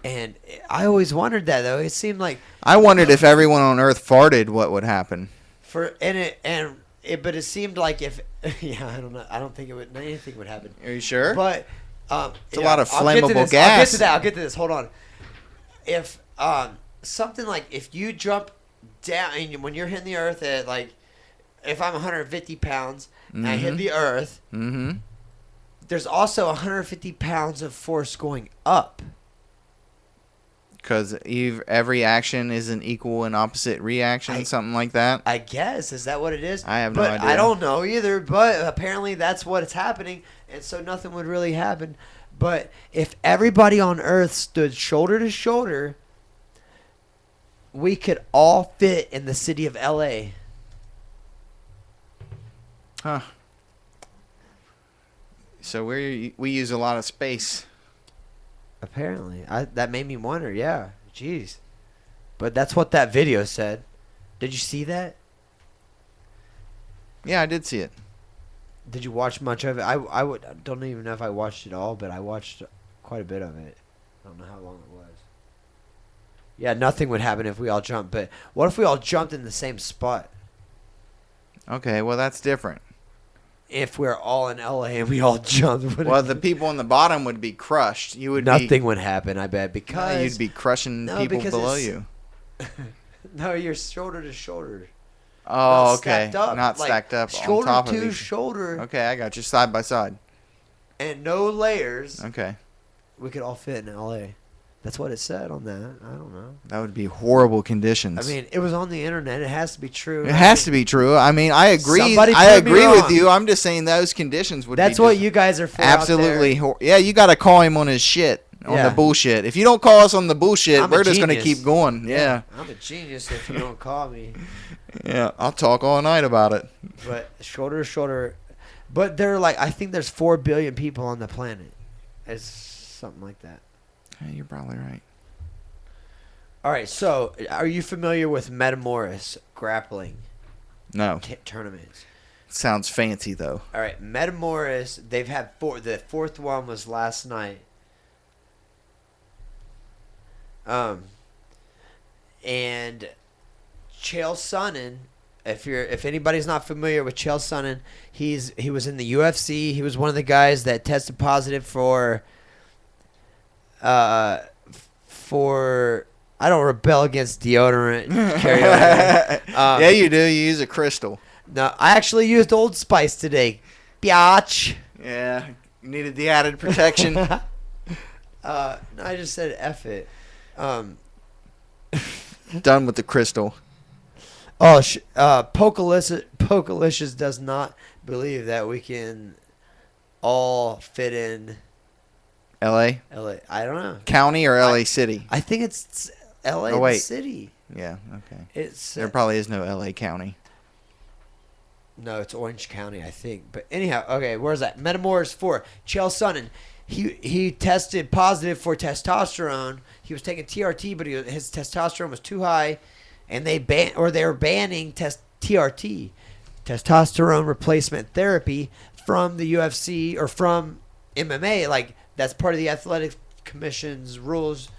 And I always wondered that though. It seemed like I wondered if everyone on Earth farted, what would happen? but it seemed like if yeah, I don't know. I don't think anything would happen. Are you sure? But It's a lot of I'll get to flammable this. gas. I'll get to this. Hold on. If something like if you jump down and when you're hitting the Earth at like if I'm 150 pounds and I hit the Earth, Mm-hmm. there's also 150 pounds of force going up. Because every action is an equal and opposite reaction, something like that. I guess is that what it is? I have no but idea. I don't know either. But apparently that's what's happening, and so nothing would really happen. But if everybody on Earth stood shoulder to shoulder, we could all fit in the city of L.A. Huh. So we use a lot of space. Apparently, that made me wonder. Yeah, jeez. But that's what that video said. Did you see that? Yeah, I did see it. Did you watch much of it? I don't even know if I watched it all, but I watched quite a bit of it. I don't know how long it was. Yeah, nothing would happen if we all jumped. But what if we all jumped in the same spot? Okay, well, that's different. If we're all in LA and we all jumped, Well, the people on the bottom would be crushed. You would nothing would happen. I bet No, because you'd be crushing people because below it's- you. no, you're shoulder to shoulder. Oh, Not okay. stacked up. Not Like, stacked up on shoulder top of to each. shoulder, Okay, I got you. Side by side. and no layers. Okay. We could all fit in LA. That's what it said on that. I don't know. That would be horrible conditions. I mean, it was on the internet. It has to be true. it has to be true. I mean, I agree. Somebody I prove me agree with wrong. you. I'm just saying those conditions would That's be what just you guys are for. out absolutely. there. Yeah, you got to call him on his shit, on Yeah. the bullshit. If you don't call us on the bullshit, I'm a we're just going to genius. keep going. Yeah. I'm a genius if you don't call me. Yeah. I'll talk all night about it. But shoulder to shoulder. But they're like, I think there's 4 billion people on the planet. It's something like that. Yeah, you're probably right. All right, so are you familiar with Metamoris grappling No. tournaments? Sounds fancy, though. All right, Metamoris, they've had 4. The fourth one was last night. And Chael Sonnen, if anybody's not familiar with Chael Sonnen, he was in the UFC. He was one of the guys that tested positive for I don't rebel against deodorant karaoke. Yeah, you do. You use a crystal. No, I actually used Old Spice today. Biatch. Yeah. You needed the added protection. No, I just said F it. Done with the crystal. Pokalicious does not believe that we can all fit in L.A. LA. I don't know. County or L.A. City? I think it's LA Oh, wait. City. Yeah, okay. It's There probably is no L.A. County. no, it's Orange County, I think. But anyhow, okay, where's that? Metamoris 4. Chael Sonnen. He tested positive for testosterone. He was taking TRT, but his testosterone was too high, and they were banning TRT, testosterone replacement therapy, from the UFC or from MMA. Like that's part of the Athletic Commission's rules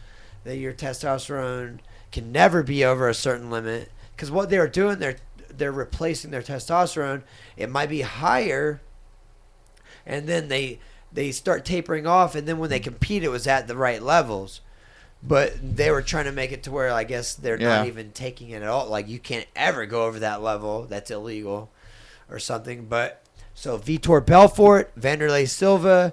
that your testosterone can never be over a certain limit. Because what they were doing, they're replacing their testosterone. It might be higher, and then they start tapering off, and then when they compete, it was at the right levels. But they were trying to make it to where I guess they're Yeah. not even taking it at all. Like you can't ever go over that level. That's illegal or something. But so Vitor Belfort, Vanderlei Silva,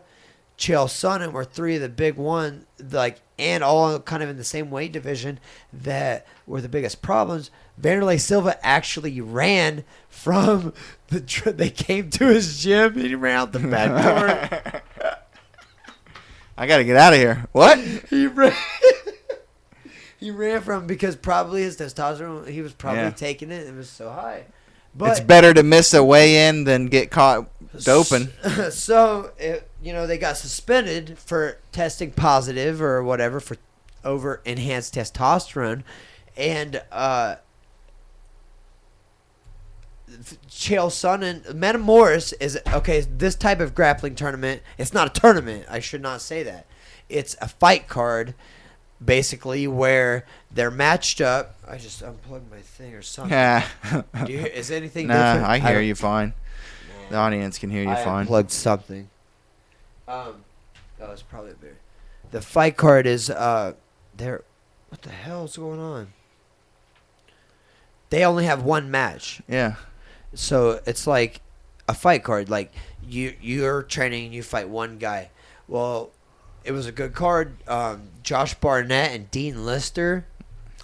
Chael Sonnen were 3 of the big one, like, and all kind of in the same weight division that were the biggest problems. Vanderlei Silva actually ran from they came to his gym and he ran out the back door. I got to get out of here. What? He ran. He ran from because probably his testosterone. He was probably Yeah. taking it. It was so high. But It's better to miss a weigh-in than get caught Doping. So, they got suspended for testing positive or whatever for over enhanced testosterone, and Chael Sonnen, Metamoris is okay. This type of grappling tournament, it's not a tournament. I should not say that. It's a fight card, basically, where they're matched up. I just unplugged my thing or something. Yeah. Is anything Nah, different? I hear don't- you fine. The audience can hear you I fine. unplugged something. It's probably a beer. The fight card is there. What the hell is going on? They only have one match. Yeah. So it's like a fight card. Like you're training and you fight one guy. Well, it was a good card. Josh Barnett and Dean Lister.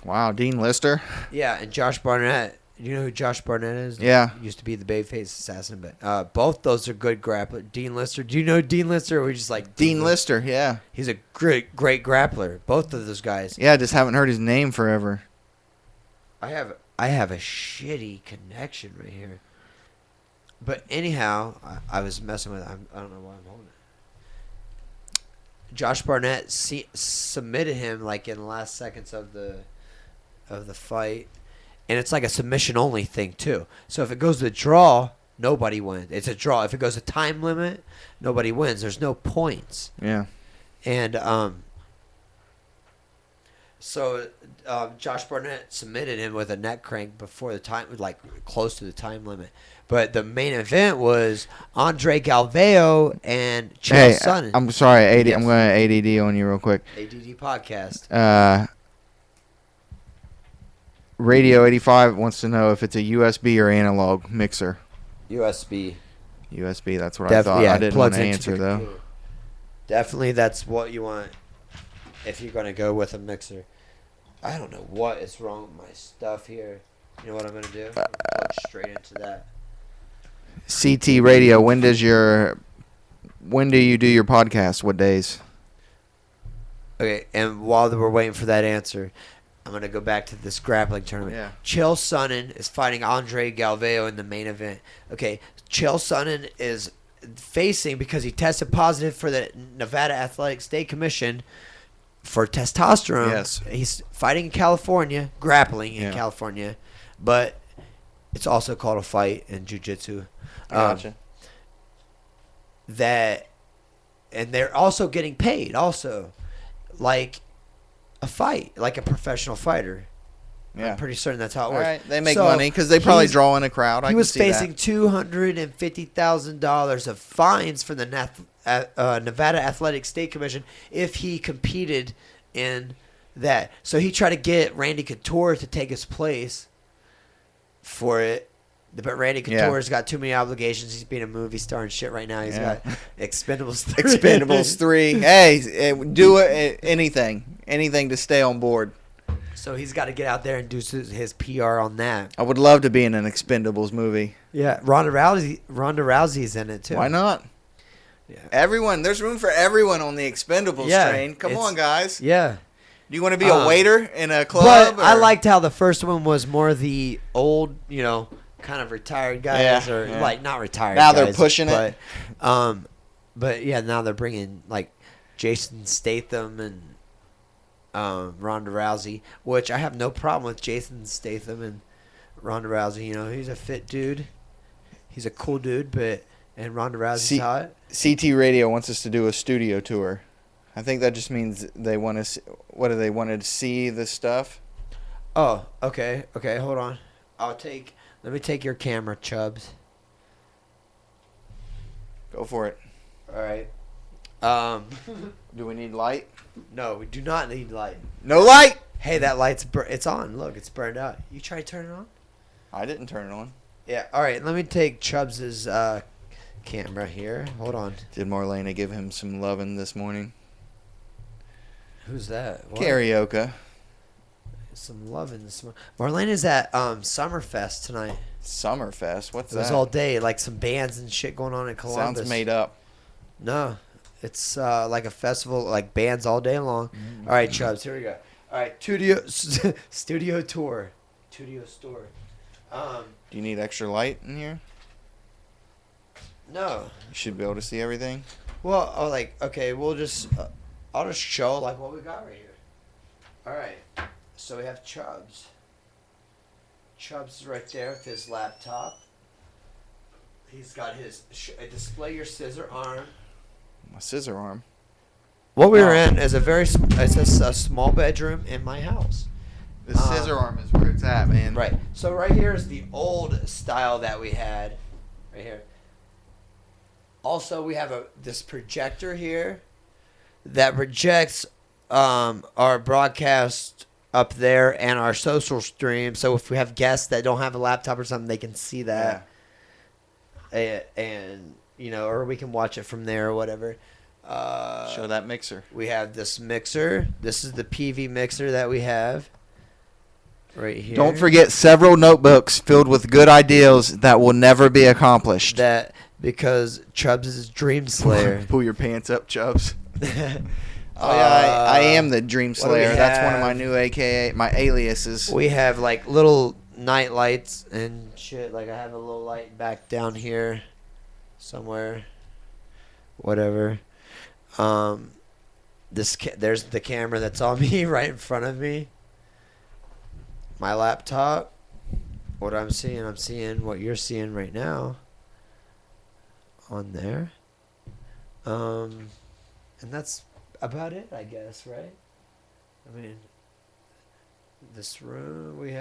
Wow, Dean Lister. Yeah, and Josh Barnett. You know who Josh Barnett is? Yeah. Used to be the Babyface Assassin. But both those are good grapplers. Dean Lister. Do you know Dean Lister? Or we just like Dean Lister, yeah. He's a great grappler. Both of those guys. Yeah, I just haven't heard his name forever. I have a shitty connection right here. But anyhow, I was messing with it. I don't know why I'm holding it. Josh Barnett submitted him like in the last seconds of the fight, and it's like a submission only thing too. So if it goes to a draw, nobody wins. It's a draw. If it goes to time limit, nobody wins. There's no points. Yeah. And so Josh Barnett submitted him with a neck crank before the time, like close to the time limit. But the main event was Andre Galvao and Chael Sonnen. I'm sorry, AD, Yes. I'm going to ADD on you real quick. ADD podcast. Radio 85 wants to know if it's a USB or analog mixer. USB. USB, that's what I thought. I didn't want to answer, though. Definitely that's what you want if you're going to go with a mixer. I don't know what is wrong with my stuff here. You know what I'm going to do? Plug straight into that. CT Radio, when do you do your podcast? What days? Okay, and while we're waiting for that answer, I'm going to go back to this grappling tournament. Yeah. Chael Sonnen is fighting Andre Galvao in the main event. Okay, Chael Sonnen is facing, because he tested positive for the Nevada Athletic State Commission for testosterone. Yes. He's fighting in California, grappling in Yeah. California, but it's also called a fight in jiu-jitsu. Gotcha. And they're also getting paid also like a fight, like a professional fighter. Yeah. I'm pretty certain that's how it All works. right, they make So, money because they probably he's- draw in a crowd. I He can was see facing that. $250,000 of fines from the Nevada Athletic State Commission if he competed in that. So he tried to get Randy Couture to take his place for it. But Randy Yeah. Couture's got too many obligations. He's being a movie star and shit right now. He's Yeah. got Expendables 3. Expendables 3. Hey, do it, anything to stay on board. So he's got to get out there and do his PR on that. I would love to be in an Expendables movie. Yeah, Ronda Rousey's in it too. Why not? Yeah. Everyone, there's room for everyone on the Expendables Yeah, train. Come it's- on, guys. Yeah. Do you want to be a waiter in a club? But I or- liked how the first one was more the old, kind of retired guys, Yeah, or yeah. like not retired. Now they're guys, pushing it. But yeah, now they're bringing like Jason Statham and Ronda Rousey, which I have no problem with Jason Statham and Ronda Rousey. He's a fit dude. He's a cool dude, and Ronda Rousey's hot. CT Radio wants us to do a studio tour. I think that just means they want to see, what do they want to see the stuff? Oh, okay, hold on. Let me take your camera, Chubbs. Go for it. All right. Do we need light? No, we do not need light. No light. Hey, that light's it's on. Look, it's burned out. You try to turn it on? I didn't turn it on. Yeah. All right. Let me take Chubbs's camera here. Hold on. Did Marlena give him some loving this morning? Who's that? What? Karaoke. Some loving this morning. Marlena's at Summerfest tonight. Summerfest. What's It was that? all day, like some bands and shit going on in Columbus. Sounds made up. No, it's like a festival, like bands all day long. All right, Chubbs, here we go. All right, studio tour, studio store. Do you need extra light in here? No. You should be able to see everything. Well, okay, we'll just, I'll just show like what we got right here. All right. So we have Chubbs. Chubbs is right there with his laptop. He's got his display your scissor arm. My scissor arm. What we were Oh. in is it's a small bedroom in my house. The scissor arm is where it's at, man. Right. So right here is the old style that we had. Right here. Also, we have this projector here that projects our broadcast up there and our social stream. So if we have guests that don't have a laptop or something, they can see that. And or we can watch it from there or whatever. Show that mixer. We have this mixer. This is the PV mixer that we have right here. Don't forget several notebooks filled with good ideas that will never be accomplished. that because Chubbs is Dream Slayer. Pull your pants up, Chubbs. Oh I am the Dream what do we Slayer. That's one of my have? new AKA, my aliases. We have like little night lights and shit. Like I have a little light back down here somewhere. Whatever. There's the camera that's on me right in front of me. My laptop. What I'm seeing what you're seeing right now. On there. And that's about it, I guess, right? I mean, this room we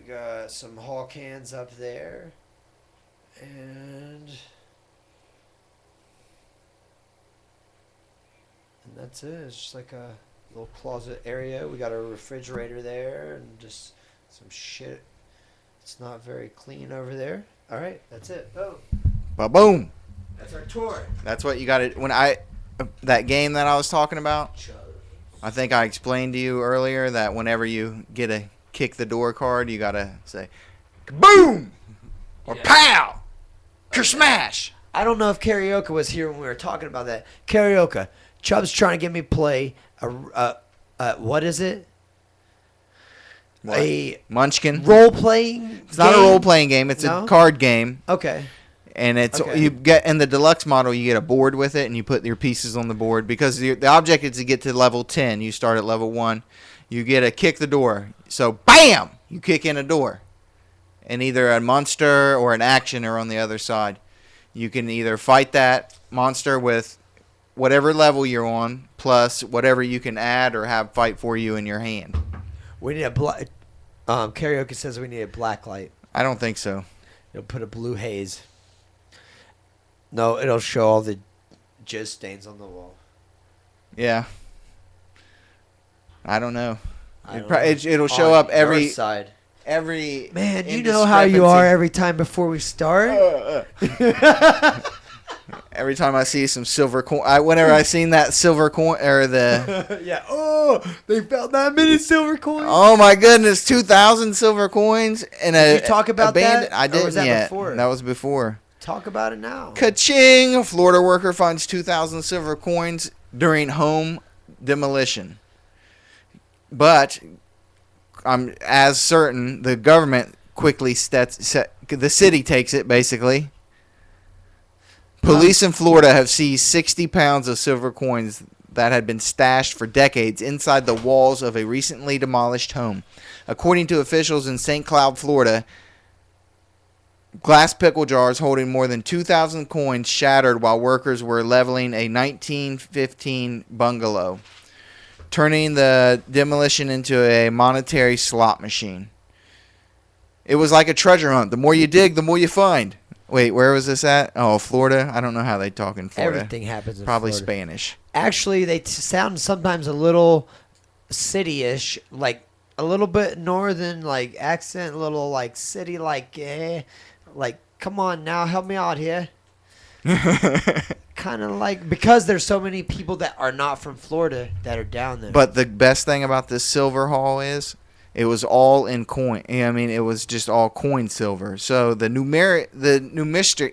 got some Hall cans up there, and that's it. It's just like a little closet area. We got a refrigerator there, and just some shit. It's not very clean over there. All right, that's it. Oh, Ba-boom. that's our tour. That's what you got to... That game that I was talking about, I think I explained to you earlier that whenever you get a kick the door card, you got to say, boom! Or Yeah. pow! Kersmash! I don't know if Karaoke was here when we were talking about that. Karaoke. Chubb's trying to get me to play what is it? What? A Munchkin. role-playing It's not a role-playing game. It's No? a card game. Okay. And it's Okay. you get in the deluxe model, you get a board with it, and you put your pieces on the board because the object is to get to level 10. You start at level 1. You get a kick the door. So bam, you kick in a door, and either a monster or an action are on the other side. You can either fight that monster with whatever level you're on, plus whatever you can add or have fight for you in your hand. We need a black. Karaoke says we need a black light. I don't think so. It'll put a blue haze. No, it'll show all the jizz stains on the wall. Yeah. I don't know. I don't Pro- know. it'll show On up every your side. every Man, you know how you are every time before we start. Every time I see some silver coin, whenever I seen that silver coin or the Yeah. Oh, they found that many silver coins. oh my goodness, 2,000 silver coins and Did you talk about that, I or didn't was that yet. before? That was before. Talk about it now. Ka-ching! A Florida worker finds 2,000 silver coins during home demolition. But I'm as certain the government quickly the city takes it basically. Police in Florida have seized 60 pounds of silver coins that had been stashed for decades inside the walls of a recently demolished home. According to officials in St. Cloud, Florida, glass pickle jars holding more than 2,000 coins shattered while workers were leveling a 1915 bungalow, turning the demolition into a monetary slot machine. It was like a treasure hunt. The more you dig, the more you find. Wait, where was this at? Oh, Florida? I don't know how they talk in Florida. Everything happens in Probably Florida. Spanish. Actually, they sound sometimes a little city-ish, like a little bit northern, like accent, a little like city, like come on now, help me out here. Kind of like because there's so many people that are not from Florida that are down there. But the best thing about this silver haul is it was all in coin. I mean, it was just all coin silver. So the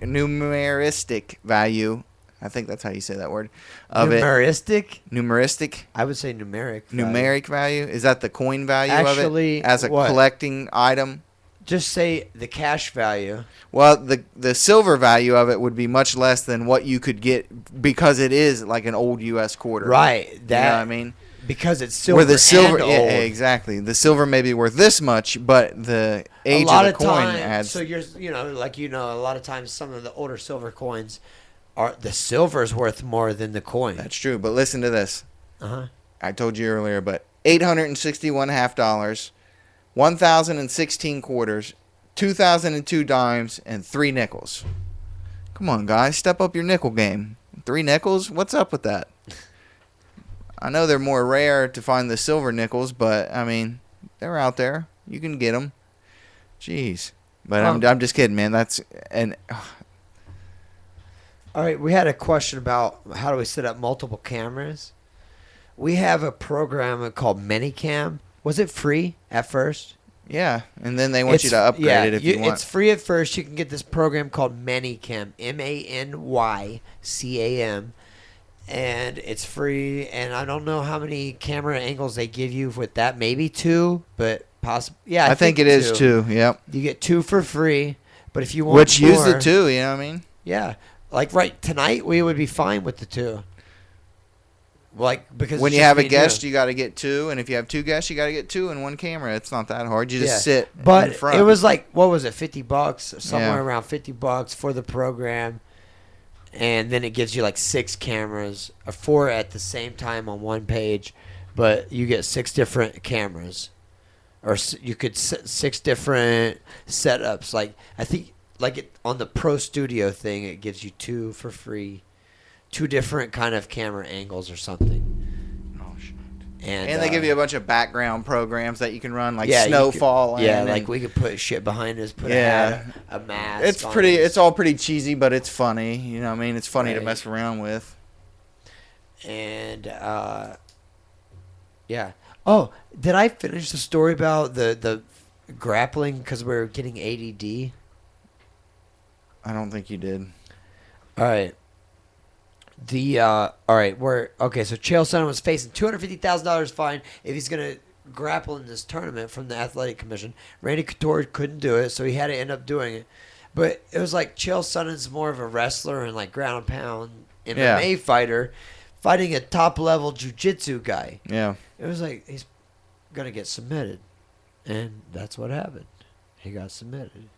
numeristic value, I think that's how you say that word, of numeristic, it. Numeristic? I would say numeric. value. Numeric value? Is that the coin value Actually, of it? As a what? collecting item? just say the cash value. Well, the silver value of it would be much less than what you could get because it is like an old U.S. quarter. Right. You know That what I mean? because it's silver. Where the silver, and yeah, old. exactly. The silver may be worth this much, but the age a lot of the coin times, adds. So a lot of times some of the older silver coins are the silver's worth more than the coin. That's true. But listen to this. Uh-huh. I told you earlier, but $861.50, 1,016 quarters, 2,002 dimes, and 3 nickels. Come on, guys, step up your nickel game. 3 nickels? What's up with that? I know they're more rare to find the silver nickels, but I mean, they're out there. You can get them. Jeez, but I'm just kidding, man. That's All right, we had a question about how do we set up multiple cameras. We have a program called ManyCam. Was it free at first? yeah. And then they want you to upgrade it if you want. It's free at first. You can get this program called ManyCam, ManyCam, and it's free. And I don't know how many camera angles they give you with that. Maybe 2, but possibly. Yeah, I think it is 2. Yep. You get 2 for free, but if you want Which use more, the 2? You know what I mean? Yeah, like right tonight, we would be fine with the 2. Like because When it's you just have a me and guest, you. you got to get 2, and if you have 2 guests, you got to get 2 and 1 camera. It's not that hard. You just Yeah. sit in But front. it was like, what was it, $50, somewhere Yeah. around $50 for the program, and then it gives you like 6 cameras, or 4 at the same time on one page, but you get 6 different cameras, or you could 6 different setups. Like I think, on the Pro Studio thing, it gives you 2 for free, 2 different kind of camera angles or something. Oh, shit. And And they give you a bunch of background programs that you can run, like you could- Snowfall. Yeah, and like we could put shit behind us, put Yeah. a hat, a mask. It's on pretty. us. It's all pretty cheesy, but it's funny. You know what I mean? It's funny to Right. mess around with. And yeah. Oh, did I finish the story about the grappling because we're getting ADD? I don't think you did. All right. All right, so Chael Sonnen was facing $250,000 fine if he's gonna grapple in this tournament from the Athletic Commission. Randy Couture couldn't do it, so he had to end up doing it. But it was like Chael Sonnen's more of a wrestler and like ground and pound MMA fighter, fighting a top level jiu-jitsu guy. Yeah. It was like he's gonna get submitted, and that's what happened. He got submitted,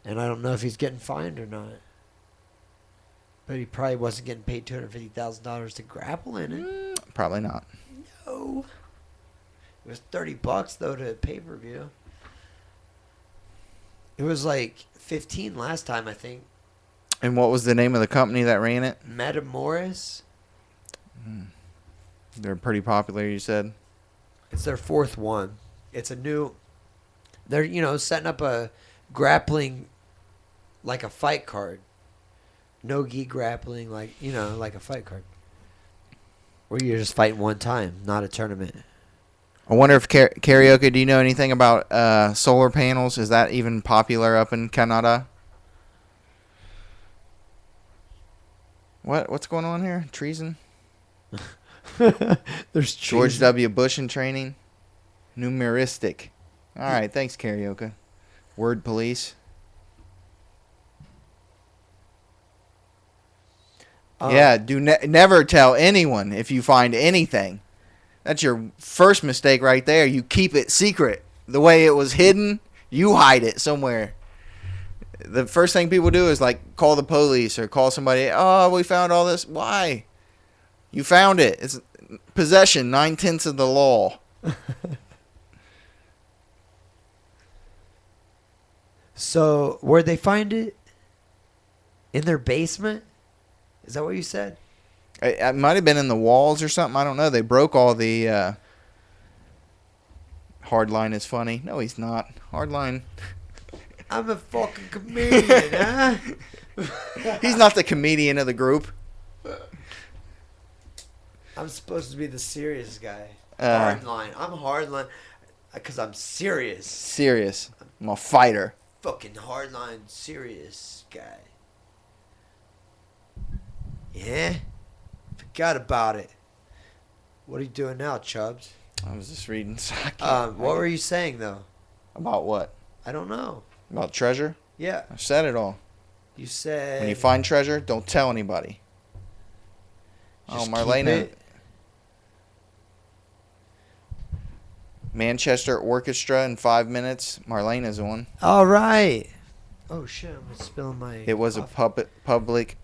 and I don't know if he's getting fined or not. But he probably wasn't getting paid $250,000 to grapple in it. Probably not. No. It was $30 though to pay per view. It was like 15 last time, I think. And what was the name of the company that ran it? Metamoris. They're pretty popular, you said. It's their 4th one. It's a new. They're setting up a grappling, like a fight card. No gi grappling, like a fight card. Where you're just fighting one time, not a tournament. I wonder if karaoke. Do you know anything about solar panels? Is that even popular up in Canada? What's going on here? Treason? There's George W. Bush in training? Numeristic. All right, thanks, karaoke. Word police. Yeah, do never tell anyone if you find anything. That's your first mistake right there. You keep it secret. The way it was hidden, you hide it somewhere. The first thing people do is like call the police or call somebody. Oh, we found all this. Why? You found it. It's possession, 9/10 of the law. So where'd they find it? In their basement? Is that what you said? It might have been in the walls or something. I don't know. They broke all the. Hardline is funny. No, he's not. Hardline. I'm a fucking comedian, huh? He's not the comedian of the group. I'm supposed to be the serious guy. Uh, Hardline. I'm hardline because I'm serious. Serious. I'm a fighter. Fucking hardline serious guy. Yeah? Forgot about it. What are you doing now, Chubbs? I was just reading. What were you saying, though? About what? I don't know. About treasure? Yeah. I said it all. You said. When you find treasure, don't tell anybody. Just oh, keep Marlena. it. Manchester Orchestra in 5 minutes. Marlena's on. All right. Oh shit! I'm spilling my. It was a coffee. public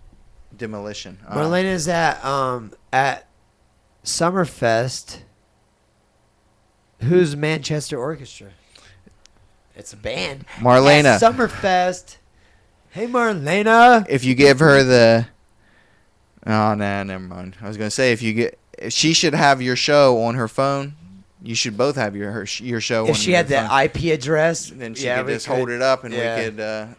demolition. Marlena's at Summerfest. Who's Manchester Orchestra? It's a band. Marlena. At Summerfest. Hey, Marlena. If you give her the, oh nah, never mind. I was gonna say if she should have your show on her phone. You should both have your show. If she had the IP address, then she could just hold it up and we could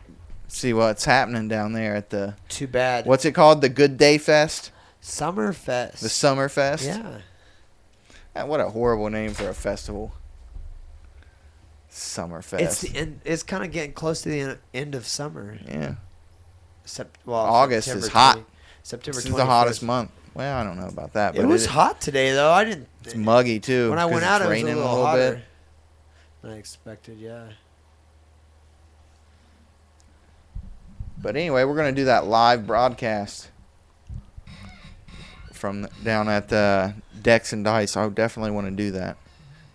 see what's happening down there at the. Too bad. What's it called? The Good Day Fest. Summerfest. The Summer Fest. Yeah. What a horrible name for a festival. Summerfest. It's the end. It's kind of getting close to the end of summer. Yeah. August is September hot. 20 September. This is the hottest month. Well, I don't know about that, but It was hot today, though. I didn't. It's muggy too. When I 'cause went out, it's it was a raining little hotter bit. than I expected. Yeah. But anyway, we're gonna do that live broadcast from down at Dex and Dice. I definitely want to do that.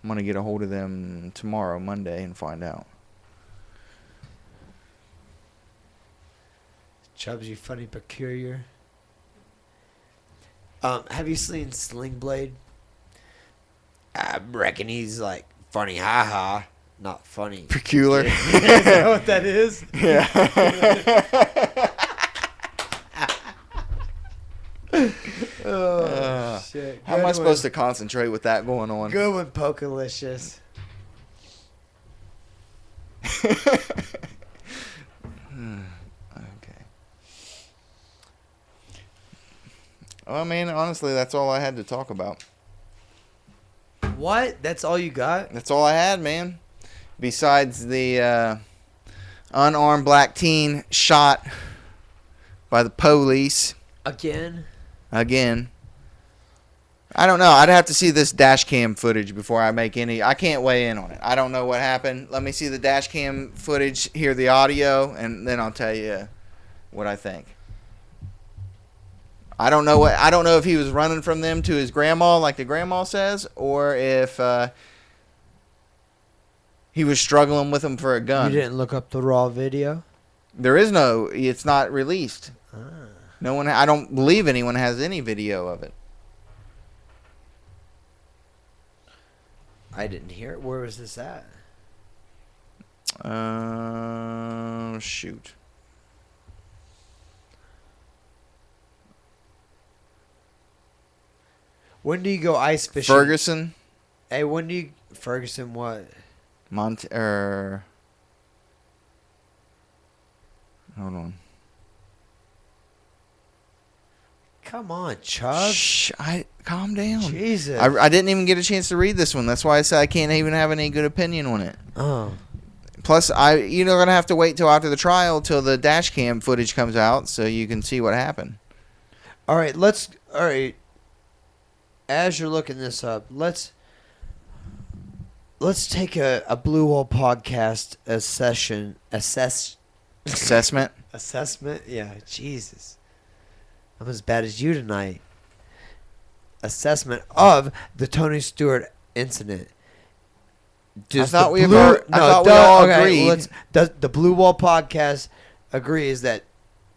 I'm gonna get a hold of them tomorrow, Monday, and find out. Chubbs, you funny peculiar. Have you seen Sling Blade? I reckon he's like funny, haha, not funny. Peculiar. Is that what that is? Yeah. Shit. How am I supposed to concentrate with that going on? Good one, Pokalicious. Okay. Well, I mean, honestly, that's all I had to talk about. What? That's all you got? That's all I had, man. Besides the unarmed black teen shot by the police Again? again. I don't know. I'd have to see this dash cam footage before I make any. I can't weigh in on it. I don't know what happened. Let me see the dash cam footage, hear the audio, and then I'll tell you what I think. I don't know if he was running from them to his grandma, like the grandma says, or if he was struggling with them for a gun. You didn't look up the raw video? There is no. It's not released. Ah. No one. I don't believe anyone has any video of it. I didn't hear it. Where was this at? Shoot. When do you go ice fishing? Ferguson, Hey, when do you... Ferguson what? Hold on. Come on, Chubb. Shh. Calm down. Jesus. I didn't even get a chance to read this one. That's why I said I can't even have any good opinion on it. Oh. Plus, you're gonna have to wait till after the trial till the dash cam footage comes out so you can see what happened. All right. As you're looking this up, let's take a Blue Wall podcast assessment. Assessment. Yeah, Jesus. I'm as bad as you tonight. Assessment of the Tony Stewart incident. I thought we all agreed. Does the Blue Wall podcast agrees that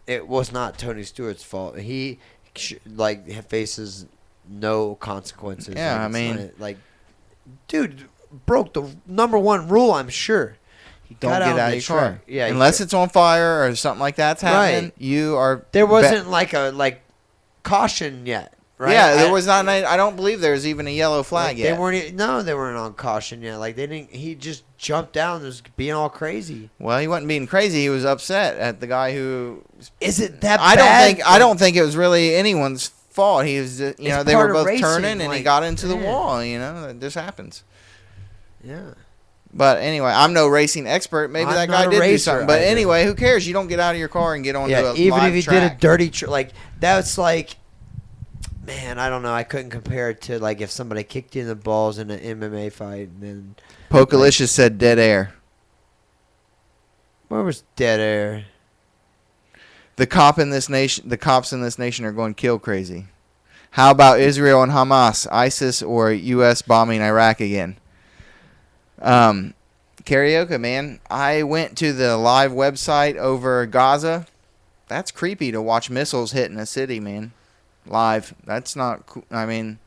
it was not Tony Stewart's fault? He faces no consequences. Yeah, Like, I mean, it's not, dude broke the number one rule. I'm sure. He Don't got get out on of the your truck. car. Yeah, unless it's on fire or something like that's happening. Right. You are. there wasn't caution yet. Right? Yeah, there was not. I don't believe there's even a yellow flag yet. They weren't. They weren't on caution yet. Like they didn't. He just jumped down and was being all crazy. Well, he wasn't being crazy. He was upset at the guy who. Is it that? I bad? don't think it was really anyone's fault. He was. They It's were part of both racing, turning, and he got into the yeah. wall. That just happens. Yeah. But anyway, I'm no racing expert. Maybe I'm that not guy a did do racer something. But either. anyway, who cares? You don't get out of your car and get onto a Even live if he track. did a dirty that's like, man, I don't know. I couldn't compare it to if somebody kicked you in the balls in an MMA fight and then. Pokalicious said dead air. Where was dead air? The cops in this nation are going kill crazy. How about Israel and Hamas, ISIS, or U.S. bombing Iraq again? Karaoke, man. I went to the live website over Gaza. That's creepy to watch missiles hitting a city, man. Live. That's not cool. I mean,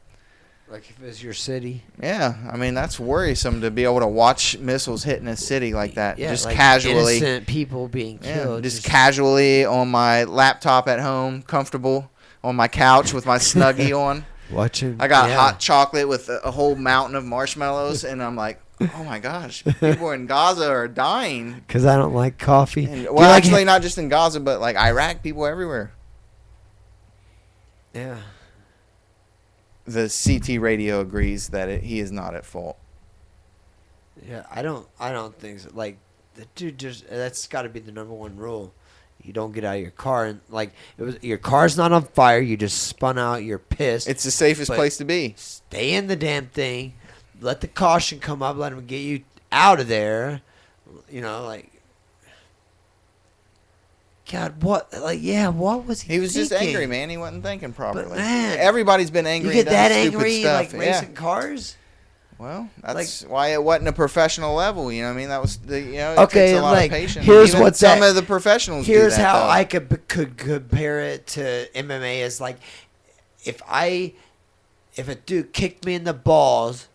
Like if it's your city. yeah. I mean, that's worrisome to be able to watch missiles hitting a city like that. Yeah, just like casually. innocent people being Yeah, killed. just casually on my laptop at home, comfortable on my couch with my Snuggie on. watching. I got hot chocolate with a whole mountain of marshmallows, and I'm like, oh my gosh, people in Gaza are dying. Because I don't like coffee. And, well, actually, not just in Gaza, but like Iraq, people everywhere. Yeah. The CT radio agrees that he is not at fault. Yeah, I don't think so. Like, the dude that's got to be the number one rule. You don't get out of your car and like your car's not on fire. You just spun out. You're pissed. It's the safest But place to be. Stay in the damn thing. Let the caution come up. Let them get you out of there. You know, like. God, what? Like, yeah, what was he? He was just thinking? angry, man. He wasn't thinking properly. But man, everybody's been angry. You get and done that stupid angry stuff. like racing cars? Well, that's why it wasn't a professional level. You know what I mean? That was it Okay, takes a lot like, of patience. here's Even what some that- of the professionals do Here's that, how though. I could compare it to MMA is like if a dude kicked me in the balls,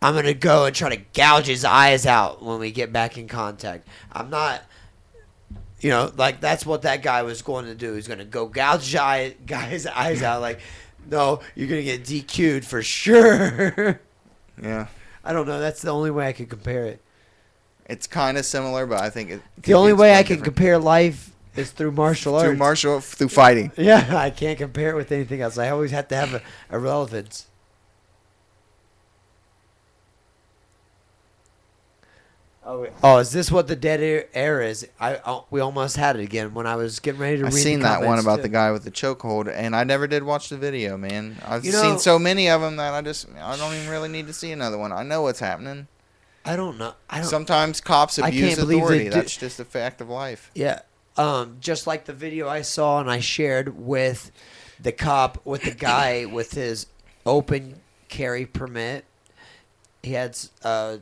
I'm gonna go and try to gouge his eyes out when we get back in contact. I'm not, like that's what that guy was going to do. He's gonna go gouge guy's eyes out. Like, no, you're gonna get DQ'd for sure. Yeah. I don't know. That's the only way I could compare it. It's kind of similar, but I think it. The only way I can can compare life is through martial arts. through fighting. Yeah, I can't compare it with anything else. I always have to have a relevance. Oh, is this what the dead air is? We almost had it again when I was getting ready to read I've the seen that one comments, about too. the guy with the chokehold, and I never did watch the video, man. I've You know- seen so many of them that I don't even really need to see another one. I know what's happening. I don't know. Sometimes cops I abuse can't believe they authority. do- That's just a fact of life. Yeah. Just like the video I saw and I shared with the cop, with the guy with his open carry permit. He had, I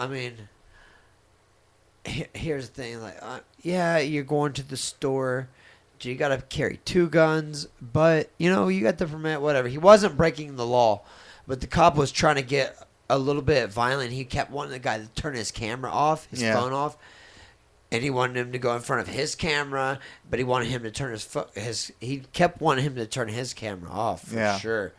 mean, here's the thing. Like, yeah, you're going to the store. You got to carry 2 guns, but, you got the permit, whatever. He wasn't breaking the law, but the cop was trying to get a little bit violent. He kept wanting the guy to turn his camera off, his phone off. And he wanted him to go in front of his camera, but he wanted him to turn he kept wanting him to turn his camera off for sure.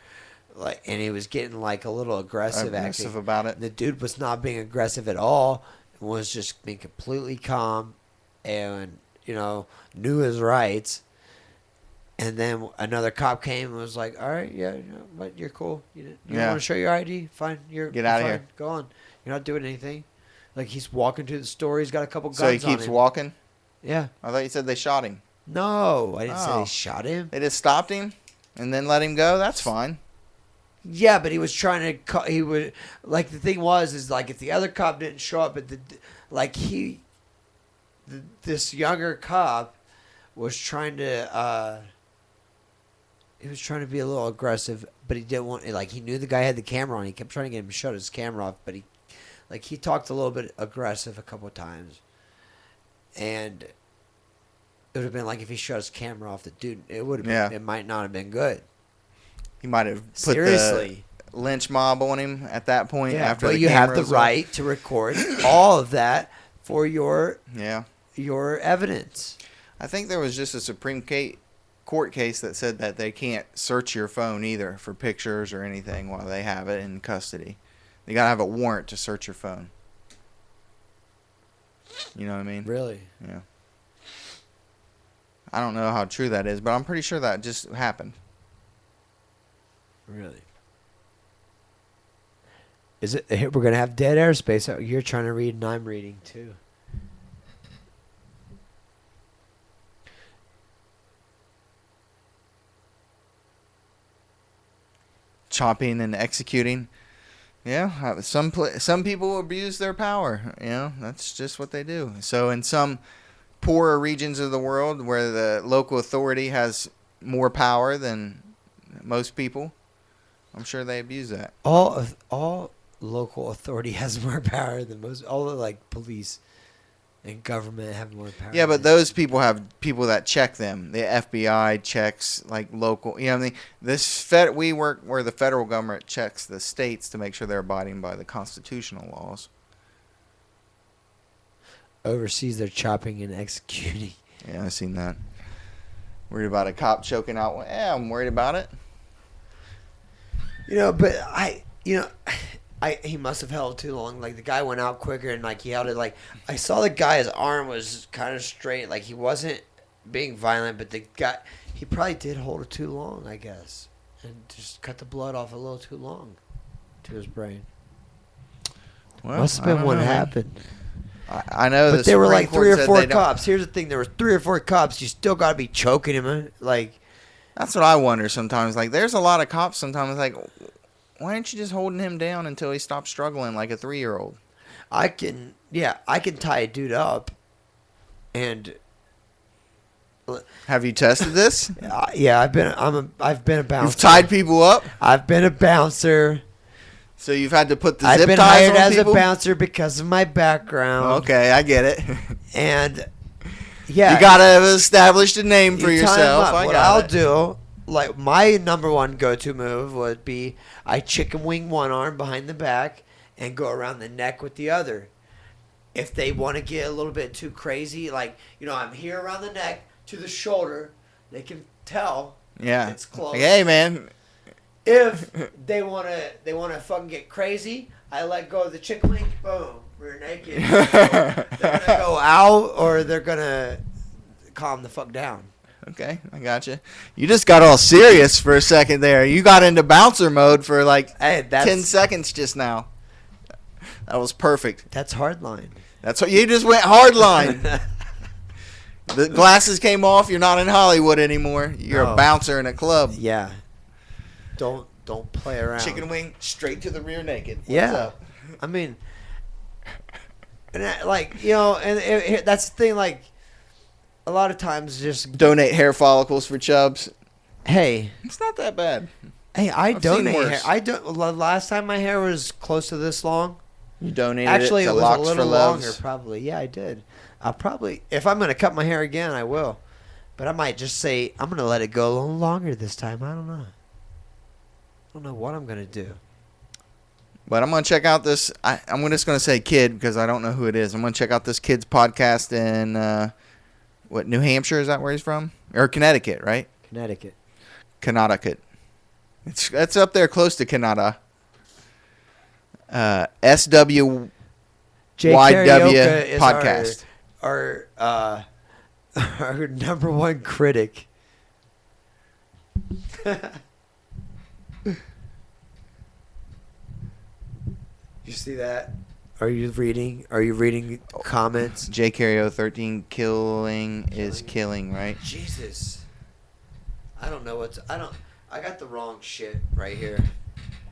Like, and he was getting like a little aggressive about it. The dude was not being aggressive at all. Was just being completely calm and, knew his rights. And then another cop came and was like, all right, yeah, but you're cool. You want to show your ID? Fine. Get out of fine. here. Go on. You're not doing anything. Like, he's walking to the store. He's got a couple guns So he on keeps him. walking? Yeah. I thought you said they shot him. No, I didn't say Oh. they shot him. They just stopped him and then let him go? That's fine. Yeah, but he was trying to. He would like the thing is like if the other cop didn't show up at this younger cop was trying to. He was trying to be a little aggressive, but he didn't want. Like he knew the guy had the camera on. He kept trying to get him to shut his camera off, but he talked a little bit aggressive a couple of times, and it would have been like if he shut his camera off, the dude. It would have been. Yeah. It might not have been good. He might have put Seriously. the lynch mob on him at that point. Yeah, after but the you have camera the was off. right to record all of that for your evidence. I think there was just a Supreme Court case that said that they can't search your phone either for pictures or anything while they have it in custody. They gotta have a warrant to search your phone. You know what I mean? Really? Yeah. I don't know how true that is, but I'm pretty sure that just happened. Really? Is it? We're gonna have dead airspace. You're trying to read, and I'm reading too. Chopping and executing. Yeah, some people abuse their power. You know, that's just what they do. So in some poorer regions of the world where the local authority has more power than most people, I'm sure they abuse that. All local authority has more power than most. All the like police and government have more power. Yeah, but than- those people have people that check them. The FBI checks like local. You know what I mean? We work where the federal government checks the states to make sure they're abiding by the constitutional laws. overseas they're chopping and executing. Yeah, I've seen that. Worried about a cop choking out. Yeah, I'm worried about it. You know, but he must have held too long. Like the guy went out quicker and like he held it. Like I saw the guy's arm was kind of straight. Like he wasn't being violent, but the guy he probably did hold it too long, I guess, and just cut the blood off a little too long to his brain. Well, Must have I been don't what know, man. happened. I know, But the there were Supreme like Court 3 or said 4 they don't- cops. Here's the thing: there was 3 or 4 cops. You still got to be choking him. Like That's what I wonder sometimes. Like, there's a lot of cops sometimes. Like, why aren't you just holding him down until he stops struggling like a 3-year-old? I can tie a dude up, and Have you tested this? yeah, I've been a bouncer. You've tied people up, I've been a bouncer. so you've had to put the I've zip been ties hired on as people? a bouncer because of my background. Okay, I get it. And yeah, You gotta have established a name for you tie 'em yourself. up. I What got I'll it. do, like my number one go-to move would be I chicken wing one arm behind the back and go around the neck with the other. If they want to get a little bit too crazy, like I'm here around the neck to the shoulder, they can tell Yeah. it's close. Like, hey, man. If they wanna fucking get crazy, I let go of the chicken wing, boom, we're naked. They're gonna go out or they're gonna calm the fuck down. Okay, I got you. You just got all serious for a second there. You got into bouncer mode for like Hey, 10 seconds just now. That was perfect. That's hard line. That's what you just went hard line. The glasses came off. You're not in Hollywood anymore. You're No. a bouncer in a club. Yeah. Don't play around. Chicken wing straight to the rear naked. What's Yeah. up? I mean, and that's the thing. Like, a lot of times, just Donate hair follicles for chubs. hey, It's not that bad. I I've seen donate hair. worse. I don't. Last time my hair was close to this long. You donated Actually, it to it was Locks a for little Loves. longer. Probably, yeah, I did. I'll probably, if I'm gonna cut my hair again, I will. But I might just say I'm gonna let it go a little longer this time. I don't know. I don't know what I'm gonna do. But I'm going to check out this. I'm just going to say kid because I don't know who it is. I'm going to check out this kid's podcast in, New Hampshire? Is that where he's from? Or Connecticut, right? Connecticut. Connecticut. It's up there close to Canada. SW Jay YW Carioca is podcast. our number one critic. You see that? Are you reading? Are you reading comments? J Cario 13 killing is killing, right? Jesus. I don't know what's. I got the wrong shit right here.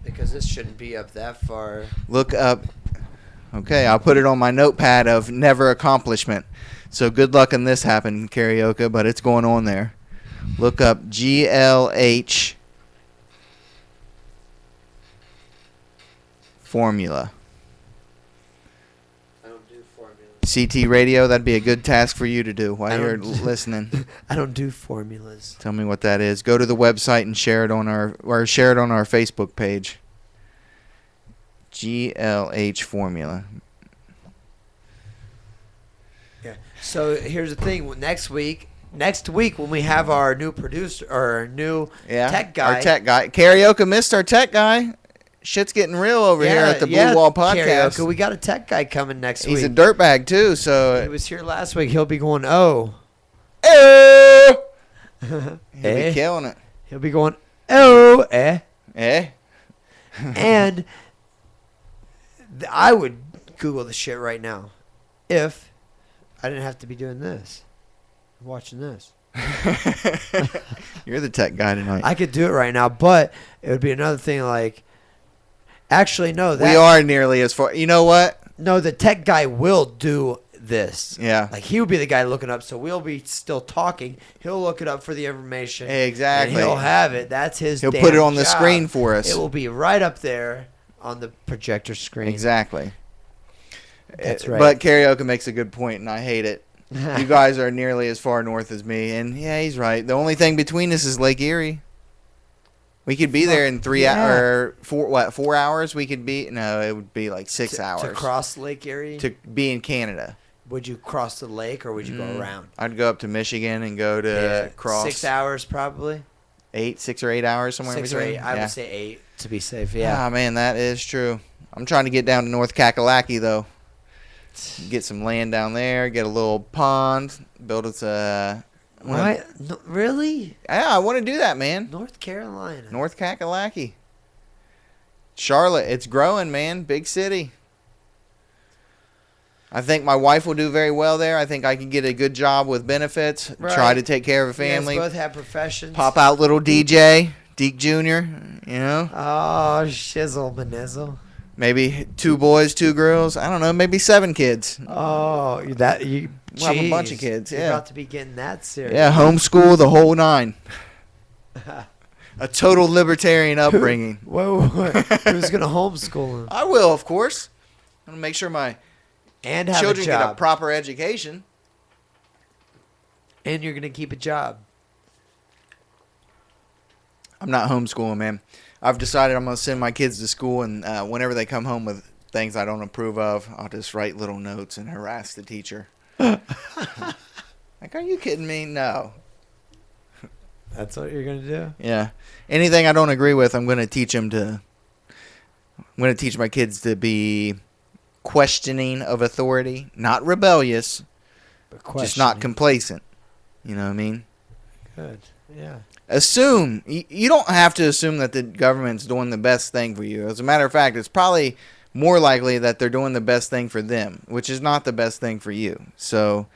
Because this shouldn't be up that far. Look up. Okay, I'll put it on my notepad of never accomplishment. So good luck on this happen, Karaoke, but it's going on there. Look up GLH formula. I don't do formulas. CT radio, that'd be a good task for you to do while I you're don't- listening. I don't do formulas. Tell me what that is. Go to the website and share it on our Facebook page. GLH formula. Yeah. So here's the thing. Next week when we have our new producer or our new tech guy. Our tech guy. Karaoke missed our tech guy. Shit's getting real over here at the Blue Wall Podcast. Karaoke, we got a tech guy coming next He's a week. dirtbag too, He so was here last week. He'll be going, oh. he'll Eh? be killing it. He'll be going, oh, eh. Eh? And I would Google the shit right now if I didn't have to be doing this, watching this. You're the tech guy tonight. I could do it right now, but it would be another thing like Actually, no. That, We are nearly as far. You know what? No, the tech guy will do this. Yeah. Like he'll be the guy looking up, so we'll be still talking. He'll look it up for the information. Exactly. And he'll have it. That's his. He'll damn put it on the job. screen for us. It will be right up there on the projector screen. Exactly. That's right. But Karaoke makes a good point, and I hate it. You guys are nearly as far north as me, and yeah, he's right. The only thing between us is Lake Erie. We could be there in 3 hours, 4 hours. We could be it would be like 6 hours to cross Lake Erie. to be in Canada. Would you cross the lake or would you go around? I'd go up to Michigan and go to cross 6 hours probably. 6 or 8 hours somewhere. 6 in or between. 8. I Yeah. would say 8 to be safe. Yeah. Ah, man, that is true. I'm trying to get down to North Kakalaki though. Get some land down there. Get a little pond. Build us a. Why? No, really? Yeah, I want to do that, man. North Carolina. North Kakalaki. Charlotte, it's growing, man. Big city. I think my wife will do very well there. I think I can get a good job with benefits. Right. Try to take care of a You guys family. both have professions. Pop out little DJ, Deke Jr., you know? Oh, shizzle manizzle. Maybe 2 boys, 2 girls. I don't know, maybe 7 kids. Oh, that you. We'll have a bunch of jeez. kids, You're yeah. about to be getting that serious. Yeah, homeschool, the whole 9. A total libertarian upbringing. Whoa, who's gonna homeschool him I will, of course. I'm going to make sure my and have children a get a job? proper education. And you're gonna keep a job. I'm not homeschooling, man. I've decided I'm going to send my kids to school, and whenever they come home with things I don't approve of, I'll just write little notes and harass the teacher. Like, are you kidding me? No. That's what you're gonna do. Yeah. Anything I don't agree with, I'm going to teach them to. I'm going to teach my kids to be questioning of authority, not rebellious, But just not questioning. complacent. You know what I mean? Good. Yeah. Assume. You don't have to assume that the government's doing the best thing for you. As a matter of fact, it's probably more likely that they're doing the best thing for them, which is not the best thing for you. So,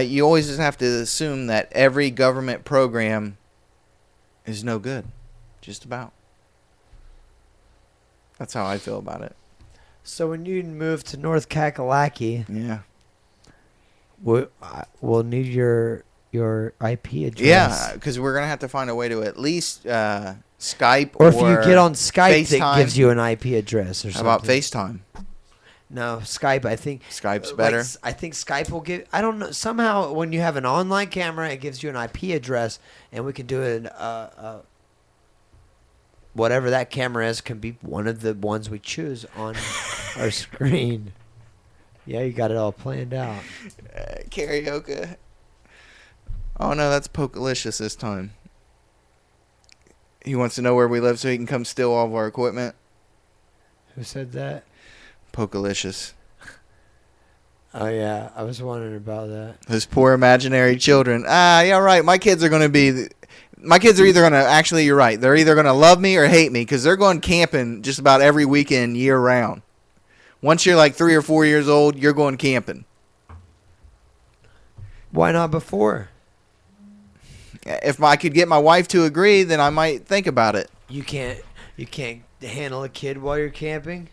you always just have to assume that every government program is no good. Just about. That's how I feel about it. So when you move to North Kakalaki, Yeah. we'll need your IP address. Yeah, because we're going to have to find a way to at least Skype Or if you get on Skype, FaceTime. that gives you an IP address or How something. about FaceTime? No, Skype. I think Skype's like, better. I think Skype will give. I don't know. Somehow, when you have an online camera, it gives you an IP address, and we can do it. Whatever that camera is can be one of the ones we choose on our screen. Yeah, you got it all planned out. Karaoke. Oh no, that's Pokelicious this time. He wants to know where we live so he can come steal all of our equipment. Who said that? Pokelicious. Oh yeah, I was wondering about that. Those poor imaginary children. Yeah, right. My kids are either going to, actually, you're right. They're either going to love me or hate me because they're going camping just about every weekend year round. Once you're like 3 or 4 years old, you're going camping. Why not before? If I could get my wife to agree, then I might think about it. You can't handle a kid while you're camping.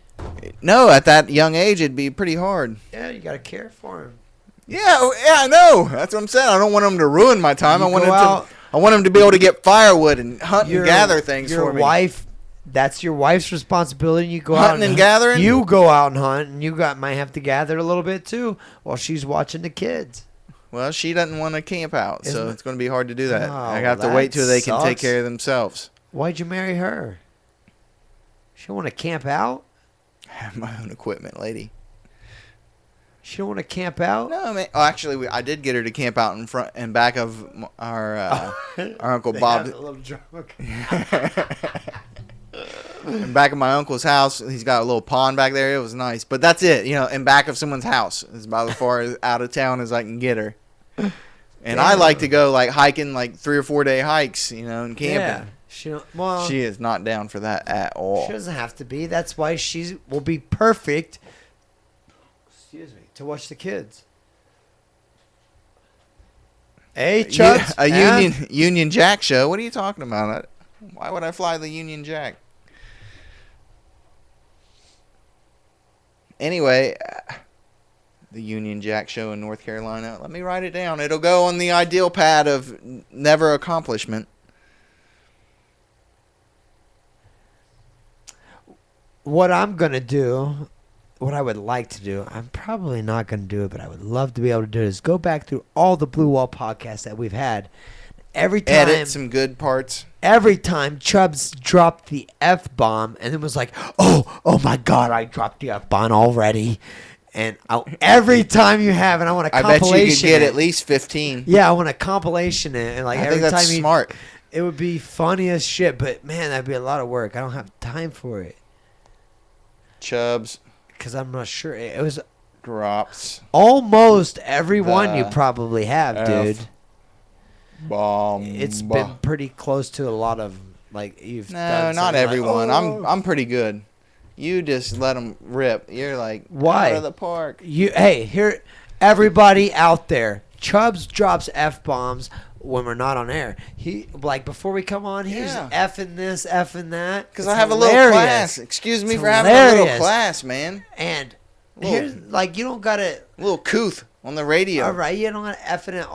No, at that young age, it'd be pretty hard. Yeah, you gotta care for him. Yeah, I know. That's what I'm saying. I don't want them to ruin my time. You I want go them out- I want them to be able to get firewood and hunt and gather things your for me. wife, that's your wife's responsibility. You go out Hunting and gathering? You go out and hunt, and you might have to gather a little bit too while she's watching the kids. Well, she doesn't want to camp out, so Isn't it- it's going to be hard to do that. Oh, I have to that wait till they can take sucks. care of themselves. Why'd you marry her? She don't want to camp out. I have my own equipment, lady. She don't want to camp out. No, man. Oh, actually, I did get her to camp out in front and back of our our uncle They Bob. have a little drunk. In back of my uncle's house, he's got a little pond back there. It was nice, but that's it. You know, in back of someone's house is about as far out of town as I can get her. And I like to go like hiking, like 3 or 4 day hikes, you know, and Yeah. camping. She don't, well, She is not down for that at all. she doesn't have to be. That's why she will be perfect. Excuse me. To watch the kids. Hey, Chuck. A Union Jack show. What are you talking about? Why would I fly the Union Jack? Anyway, the Union Jack show in North Carolina. Let me write it down. It'll go on the ideal pad of never accomplishment. What I'm going to do, what I would like to do, I'm probably not going to do it, but I would love to be able to do it, is go back through all the Blue Wall podcasts that we've had. Every time, Edit some good parts. every time Chubbs dropped the F-bomb and then was like, oh my God, I dropped the F-bomb already. And every time you have, and I want a I compilation. bet you could get it. at least 15. Yeah, I want a compilation it, and like I every think that's time smart. it would be funny as shit. But man, that'd be a lot of work. I don't have time for it Chubbs because I'm not sure. It was drops almost every one you The probably have, dude. bomb. It's been pretty close to a lot of like you've. No, done not something everyone. Like, oh. I'm pretty good. You just let them rip. You're like, Why? out of the park. Hey, here, everybody out there. Chubbs drops F-bombs when we're not on air. He like before we come on, he's Yeah. effing this, effing that. Because It's I have a little hilarious. class. Excuse me It's for having a little hilarious. class, man. And Little- here's like you don't gotta. A little couth on the radio. All right, you don't gotta F it in all.